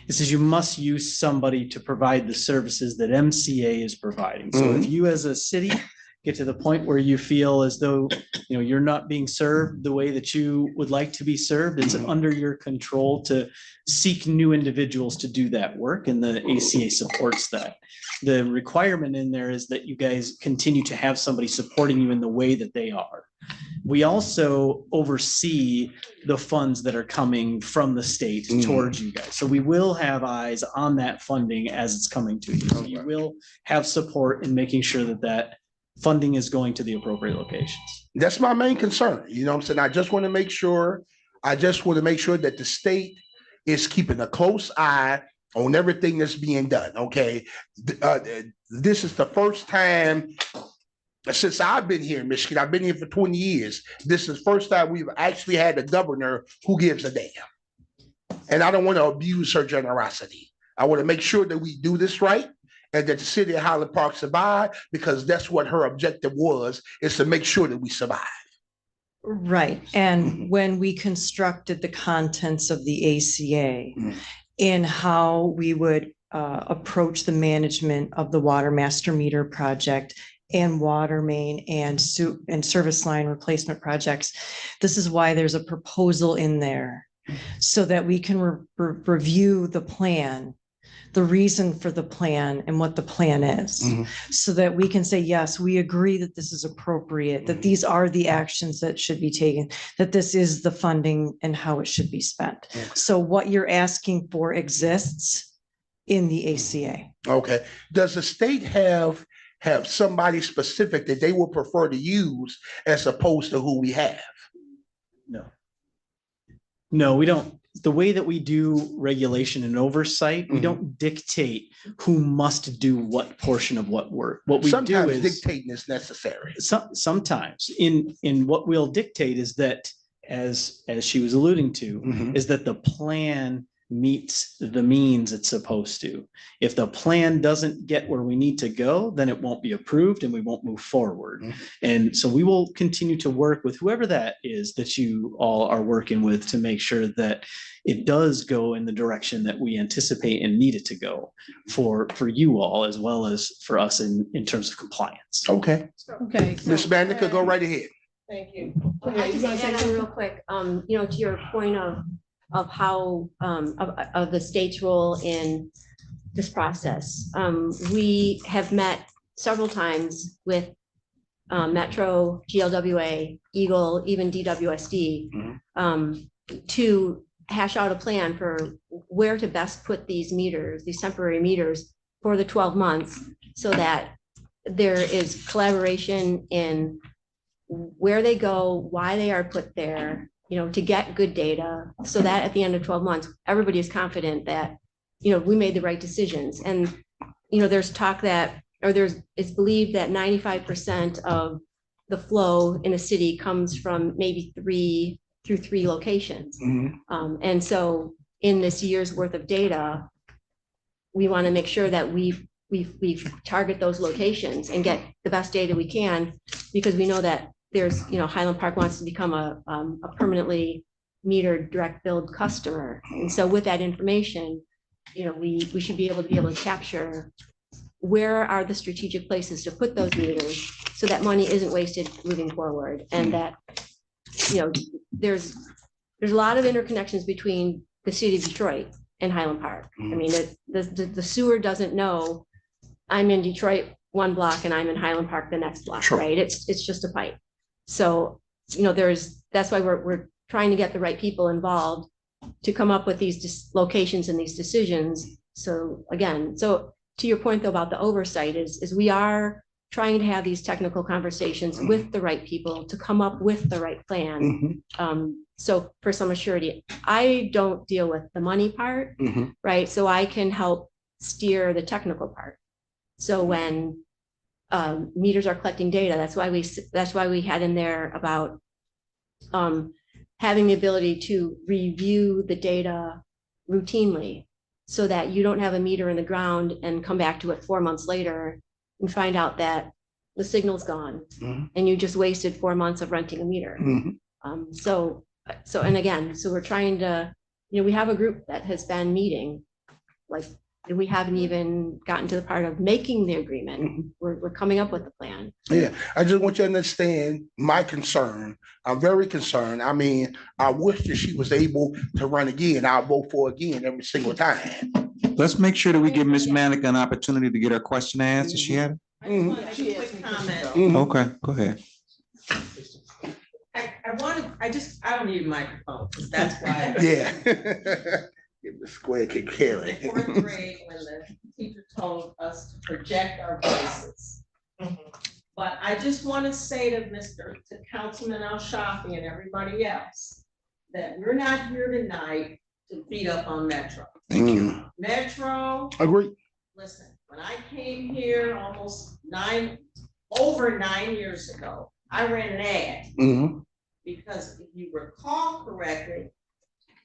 It says you must use somebody to provide the services that MCA is providing. So if you as a city get to the point where you feel as though you're not being served the way that you would like to be served, it's under your control to seek new individuals to do that work, and the ACA supports that. The requirement in there is that you guys continue to have somebody supporting you in the way that they are. We also oversee the funds that are coming from the state towards you guys. So we will have eyes on that funding as it's coming to you. So you will have support in making sure that that funding is going to the appropriate locations. That's my main concern. You know what I'm saying? I just want to make sure that the state is keeping a close eye on everything that's being done. Okay. This is the first time since I've been here in Michigan. I've been here for 20 years. This is the first time we've actually had a governor who gives a damn. And I don't want to abuse her generosity. I want to make sure that we do this right and that the city of Highland Park survive, because that's what her objective was, is to make sure that we survive. Right. And when we constructed the contents of the ACA in how we would approach the management of the water master meter project and water main and service line replacement projects, this is why there's a proposal in there so that we can review the plan the reason for the plan and what the plan is, Mhm. so that we can say, yes, we agree that this is appropriate, that these are the actions that should be taken, that this is the funding and how it should be spent. Okay. So what you're asking for exists in the ACA. Okay. Does the state have somebody specific that they would prefer to use as opposed to who we have? No. No, we don't. The way that we do regulation and oversight, we Mhm. don't dictate who must do what portion of what work. What we do Sometimes is dictating is necessary. sometimes in what we'll dictate is that, as she was alluding to, Mhm. is that the plan meets the means it's supposed to. If the plan doesn't get where we need to go, then it won't be approved and we won't move forward. Mhm. And so we will continue to work with whoever that is that you all are working with to make sure that it does go in the direction that we anticipate and need it to go for you all, as well as for us in terms of compliance. Okay. Okay. Ms. Manica, go right ahead. Thank you. I Okay, you just gonna say add on something? real quick, to your point of how, of the state's role in this process. We have met several times with Metro, GLWA, Eagle, even DWSD, to hash out a plan for where to best put these meters, these temporary meters for the 12 months, so that there is collaboration in where they go, why they are put there, to get good data, so that at the end of 12 months, everybody is confident that, we made the right decisions. And, there's talk that, or it's believed that 95% of the flow in a city comes from maybe 3 locations. Mhm. And so in this year's worth of data, we want to make sure that we target those locations and get the best data we can, because we know that there's, Highland Park wants to become a permanently metered direct billed customer. And so with that information, we should be able to capture where are the strategic places to put those meters, so that money isn't wasted moving forward. And that, there's a lot of interconnections between the city of Detroit and Highland Park. I mean, the sewer doesn't know I'm in Detroit one block and I'm in Highland Park the next block, Sure. right? It's just a pipe. So, that's why we're trying to get the right people involved to come up with these locations and these decisions. So again, to your point though about the oversight is we are trying to have these technical conversations with the right people to come up with the right plan. Mhm. So for some assurity, I don't deal with the money part, Mhm. right? So I can help steer the technical part. So when meters are collecting data, that's why we had in there about having the ability to review the data routinely, so that you don't have a meter in the ground and come back to it 4 months later and find out that the signal's gone Mhm. and you just wasted 4 months of renting a meter. Mhm. And again, so we're trying to, we have a group that has been meeting, like, we haven't even gotten to the part of making the agreement. We're coming up with a plan. Yeah, I just want you to understand my concern. I'm very concerned. I mean, I wish that she was able to run again. I'll vote for again every single time. Let's make sure that we give Ms. Manica an opportunity to get her question answered. She had it? I just want to make a quick comment. Mhm. Okay, go ahead. I don't need a microphone, because that's why. Yeah. If the square can carry. In fourth grade, when the teacher told us to project our voices. But I just want to say to Councilman Al-Shafi and everybody else, that we're not here tonight to beat up on Metro. Thank you. Metro, Agree. listen, when I came here over 9 years ago, I ran an ad, Mhm. because if you recall correctly,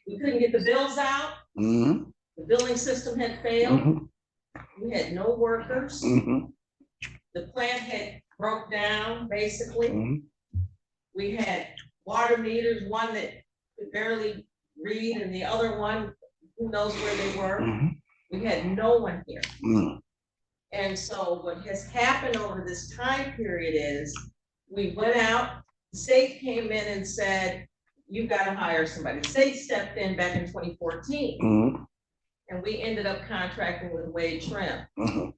we couldn't get the bills out. Mhm. The billing system had failed. Mhm. We had no workers. Mhm. The plant had broke down, basically. Mhm. We had water meters, one that could barely read and the other one, who knows where they were. Mhm. We had no one here. Mhm. And so what has happened over this time period is we went out, the state came in and said, you've got to hire somebody. The state stepped in back in 2014. Mhm. and we ended up contracting with Wade Trim. Mhm.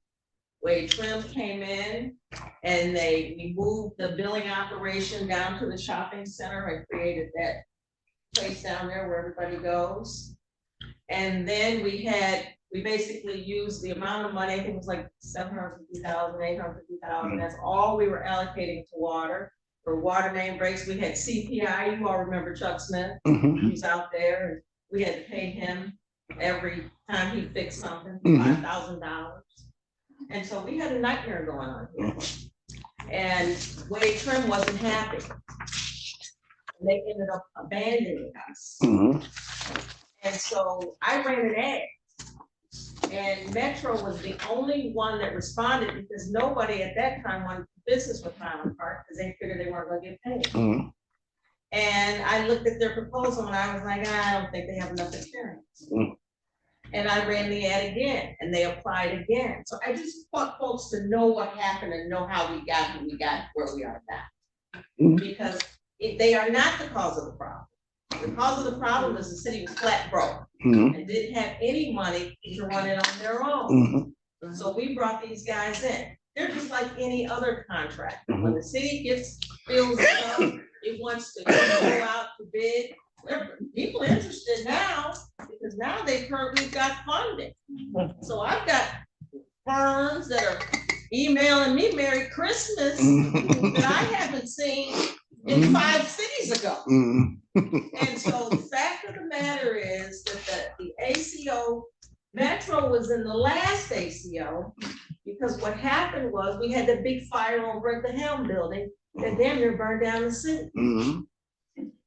Wade Trim came in and we moved the billing operation down to the shopping center and created that place down there where everybody goes. And then we basically used the amount of money, I think it was like 750,000, 850,000. That's all we were allocating to water. For water main breaks, we had CPI, you all remember Chuck Smith, Mhm. who's out there, and we had to pay him every time he fixed something, Mhm. $5,000. And so we had a nightmare going on here. And Wade Trim wasn't happy. And they ended up abandoning us. Mhm. And so I ran an ad. And Metro was the only one that responded because nobody at that time wanted business with Highland Park because they figured they weren't gonna get paid. Mhm. And I looked at their proposal and I was like, I don't think they have enough experience. Mm. And I ran the ad again and they applied again. So I just want folks to know what happened and know how we got where we are now. Mm. Because they are not the cause of the problem. The cause of the problem is the city was flat broke Mhm. and didn't have any money to run it on their own. Mhm. So we brought these guys in. They're just like any other contractor. When the city feels it wants to go out to bid, people are interested now because now they've heard we've got funding. So I've got firms that are emailing me Merry Christmas that I haven't seen in 5 cities ago. Mhm. And so the fact of the matter is that the ACO, Metro was in the last ACO, because what happened was we had the big fire over at the Helm building that damn near burned down the city. Mhm.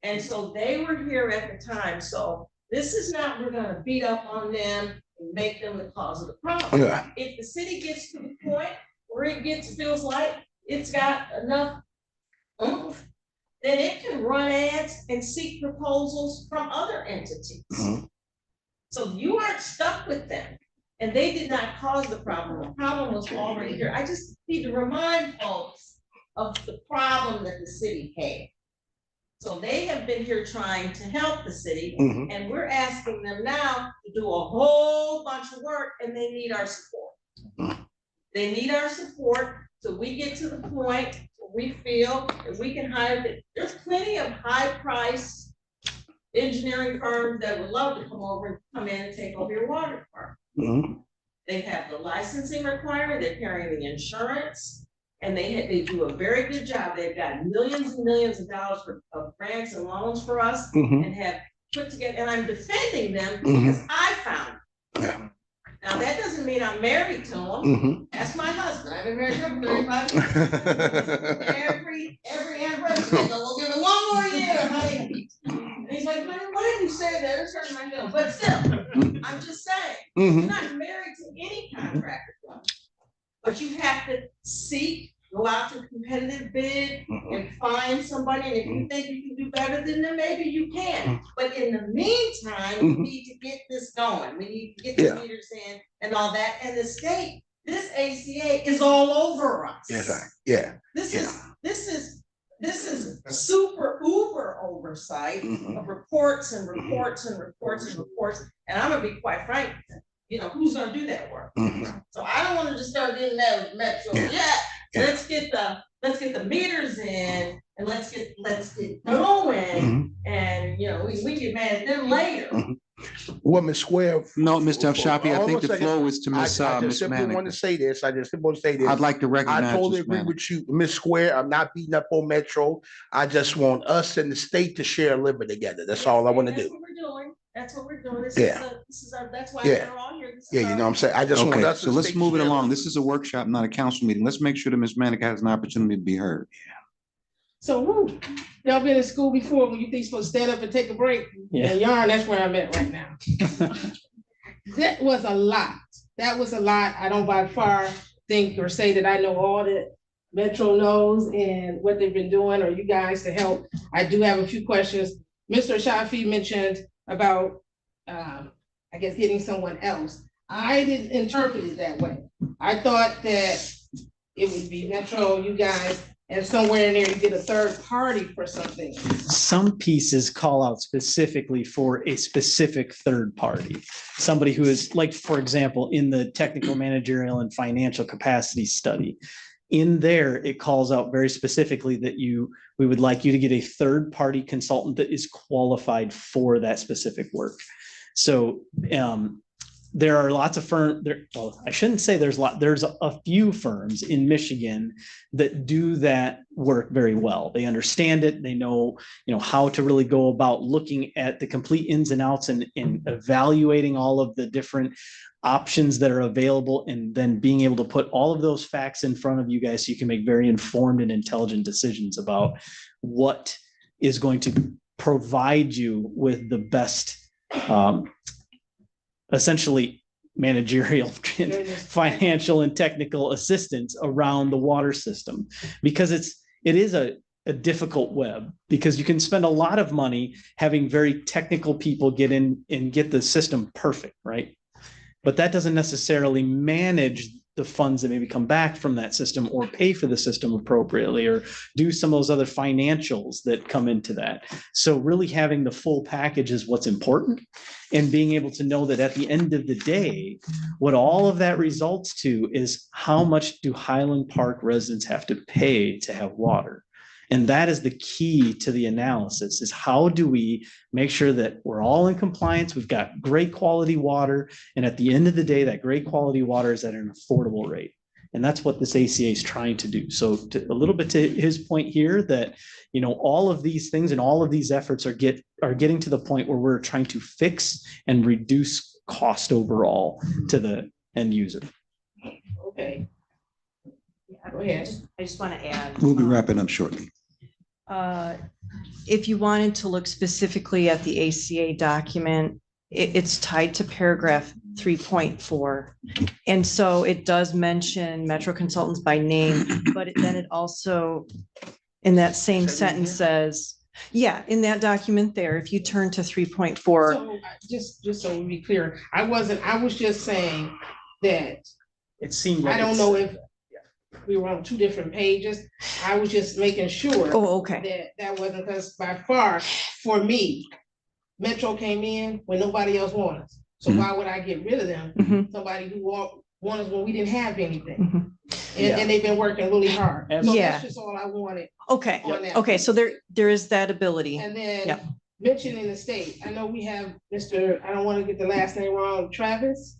And so they were here at the time. So this is not, we're gonna beat up on them and make them the cause of the problem. Yeah. If the city gets to the point where feels like it's got enough oomph, then it can run ads and seek proposals from other entities. Mhm. So you aren't stuck with them. And they did not cause the problem. The problem was already here. I just need to remind folks of the problem that the city had. So they have been here trying to help the city, Mhm. and we're asking them now to do a whole bunch of work, and they need our support. They need our support so we get to the point where we feel that we can hire, there's plenty of high-priced engineering firms that would love to come over and come in and take over your water department. Mhm. They have the licensing requirement, they're carrying the insurance, and they do a very good job. They've got millions and millions of dollars of grants and loans for us Mhm. and have put together, and I'm defending them Mhm. because I found them. Yeah. Now, that doesn't mean I'm married to them. Mhm. That's my husband. I've been married to him for 35 years. Every anniversary, I go, we'll give it one more year, honey. And he's like, "Man, what did you say there? It's hurting my feelings." But still, I'm just saying, you're Mhm. not married to any contractor. But you have to seek, go out to competitive bid and find somebody. And if you think you can do better than them, maybe you can. But in the meantime, we need to get this going. We need to get the meters in and all that. And the state, this ACA is all over us. Yes, right. Yeah. This is super uber oversight of reports and reports and reports and reports. And I'm gonna be quite frank, who's gonna do that work? Mhm. So I don't want to just start getting that with Metro Yeah. yet. Yeah. Let's get the meters in and let's get going. And we get mad at them later. Well, Ms. Square. No, Mr. Shafi, I Hold think on a the second. floor is to I Ms. just Ms. simply want to Manica. say this. I just simply want to say this. I'd like to I recognize totally Ms. agree Manica. with you, Ms. Square. I'm not beating up on Metro. I just want us and the state to share a living together. That's all I want to That's do. what we're doing. That's what we're doing. That's why Yeah. we're all here. Yeah, you know what I'm saying? I just want Okay, us. so let's move it along. This is a workshop, not a council meeting. Let's make sure that Ms. Manica has an opportunity to be heard. So, y'all been in school before when you think you're supposed to stand up and take a break? Yeah. And yarn, that's where I'm at right now. That was a lot. That was a lot. I don't by far think or say that I know all that Metro knows and what they've been doing, or you guys to help. I do have a few questions. Mr. Shafi mentioned about, I guess, getting someone else. I didn't interpret it that way. I thought that it would be Metro, you guys, and somewhere in there you get a third party for something. Some pieces call out specifically for a specific third party. Somebody who is like, for example, in the technical, managerial, and financial capacity study. In there, it calls out very specifically that we would like you to get a third party consultant that is qualified for that specific work. So there are lots of firms there. Well, I shouldn't say there's a few firms in Michigan that do that work very well. They understand it. They know, how to really go about looking at the complete ins and outs and evaluating all of the different options that are available, and then being able to put all of those facts in front of you guys so you can make very informed and intelligent decisions about what is going to provide you with the best essentially managerial, financial, and technical assistance around the water system, because it is a difficult web, because you can spend a lot of money having very technical people get in and get the system perfect, right? But that doesn't necessarily manage the funds that maybe come back from that system, or pay for the system appropriately, or do some of those other financials that come into that. So really having the full package is what's important, and being able to know that at the end of the day, what all of that results to is how much do Highland Park residents have to pay to have water? And that is the key to the analysis, is how do we make sure that we're all in compliance, we've got great quality water, and at the end of the day, that great quality water is at an affordable rate. And that's what this ACA is trying to do. So a little bit to his point here, that, all of these things and all of these efforts are getting to the point where we're trying to fix and reduce cost overall to the end user. Okay. Go ahead. I just want to add. We'll be wrapping up shortly. If you wanted to look specifically at the ACA document, it's tied to paragraph 3.4. And so it does mention Metro Consultants by name, but then it also, in that same sentence, says, in that document there, if you turn to 3.4. So just so we be clear, I was just saying that It seemed like I don't know if we were on two different pages. I was just making sure. Oh, okay. That wasn't, because by far, for me, Metro came in when nobody else wanted us. So why would I get rid of them? Mhm. Somebody who wanted us when we didn't have anything. Mhm. And they've been working really hard. So Yeah. that's just all I wanted Okay, on that. okay, so there is that ability. And then Yep. mentioning the state, I know we have Mr., I don't want to get the last name wrong, Travis.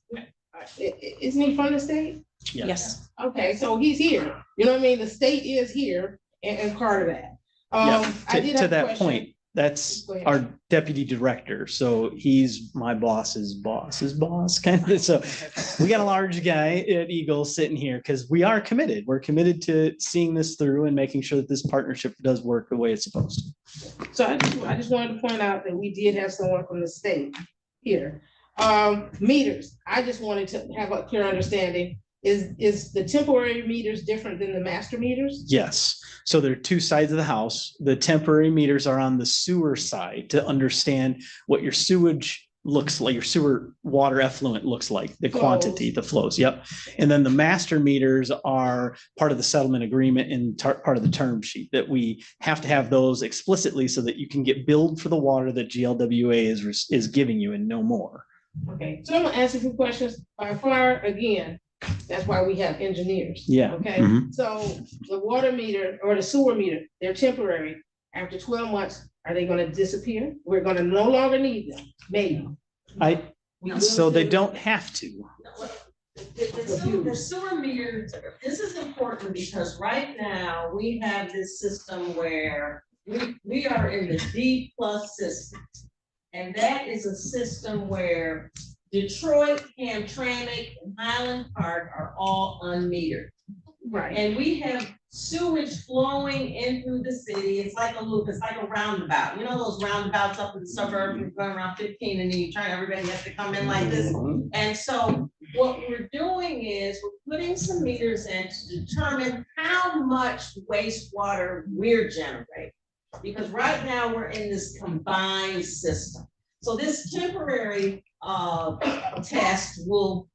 Isn't he from the state? Yes. Okay, so he's here. You know what I mean? The state is here and part of that. Yeah, I did to have a that question. point, that's Go ahead. our deputy director. So he's my boss's boss, kind of. So we got a large guy at Eagle sitting here because we are committed. We're committed to seeing this through and making sure that this partnership does work the way it's supposed to. So I just wanted to point out that we did have someone from the state here. Meters, I just wanted to have a clear understanding. Is the temporary meters different than the master meters? Yes. So there are two sides of the house. The temporary meters are on the sewer side to understand what your sewage looks like, your sewer water effluent looks like, the quantity, the flows. Yep. And then the master meters are part of the settlement agreement and part of the term sheet, that we have to have those explicitly so that you can get billed for the water that GLWA is giving you and no more. Okay, so I'm gonna answer some questions. By far, again, that's why we have engineers. Yeah. Okay, Mhm. so the water meter or the sewer meter, they're temporary. After 12 months, are they gonna disappear? We're gonna no longer need them, maybe. So they don't have to. The sewer meters, this is important because right now we have this system where we are in the D+ system. And that is a system where Detroit, Hamtramck, and Highland Park are all unmetered. Right. And we have sewage flowing in through the city. It's like a loop, it's like a roundabout. You know those roundabouts up in the suburbs, you're going around 15 and then you turn, everybody has to come in like this. And so what we're doing is we're putting some meters in to determine how much wastewater we're generating. Because right now we're in this combined system. So this temporary test will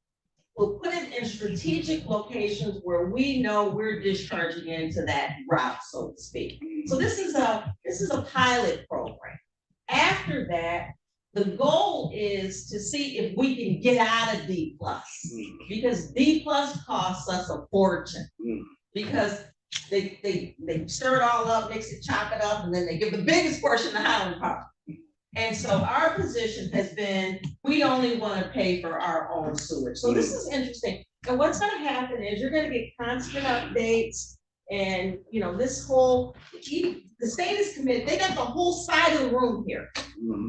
we'll put it in strategic locations where we know we're discharging into that route, so to speak. So this is a pilot program. After that, the goal is to see if we can get out of D plus, because D plus costs us a fortune. Because they stir it all up, mix it, chop it up, and then they give the biggest portion to Highland Park. And so our position has been, we only want to pay for our own sewage. So this is interesting. And what's going to happen is you're going to get constant updates. And, you know, this whole, the state is committed. They got the whole side of the room here.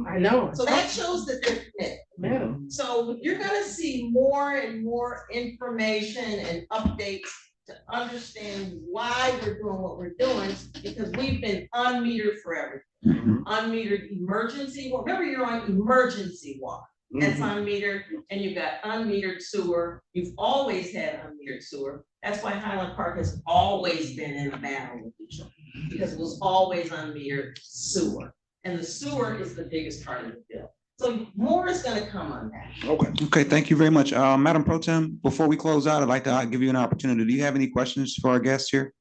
I know. So that shows that they're committed. So you're going to see more and more information and updates to understand why we're doing what we're doing, because we've been unmetered forever. Unmetered emergency water. Remember, you're on emergency water. That's unmetered, and you've got unmetered sewer. You've always had unmetered sewer. That's why Highland Park has always been in a battle with each other, because it was always unmetered sewer. And the sewer is the biggest part of the bill. So more is going to come on that. Okay, thank you very much. Madam Pro Tem, before we close out, I'd like to give you an opportunity. Do you have any questions for our guests here?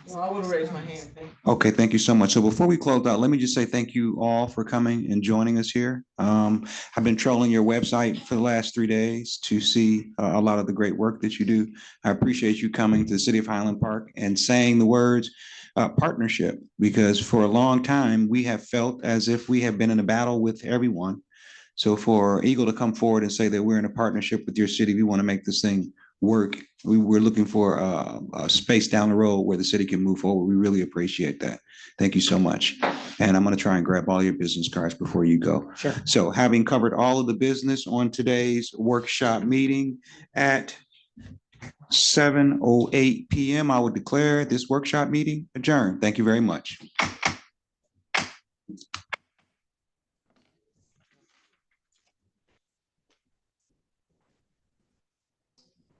Well, I would have raised my hand. Okay, thank you so much. So before we close out, let me just say thank you all for coming and joining us here. I've been trolling your website for the last 3 days to see a lot of the great work that you do. I appreciate you coming to the city of Highland Park and saying the words partnership, because for a long time, we have felt as if we have been in a battle with everyone. So for Eagle to come forward and say that we're in a partnership with your city, we want to make this thing work. We're looking for a space down the road where the city can move forward. We really appreciate that. Thank you so much. And I'm going to try and grab all your business cards before you go. Sure. So having covered all of the business on today's workshop meeting at 7:08 p.m., I would declare this workshop meeting adjourned. Thank you very much.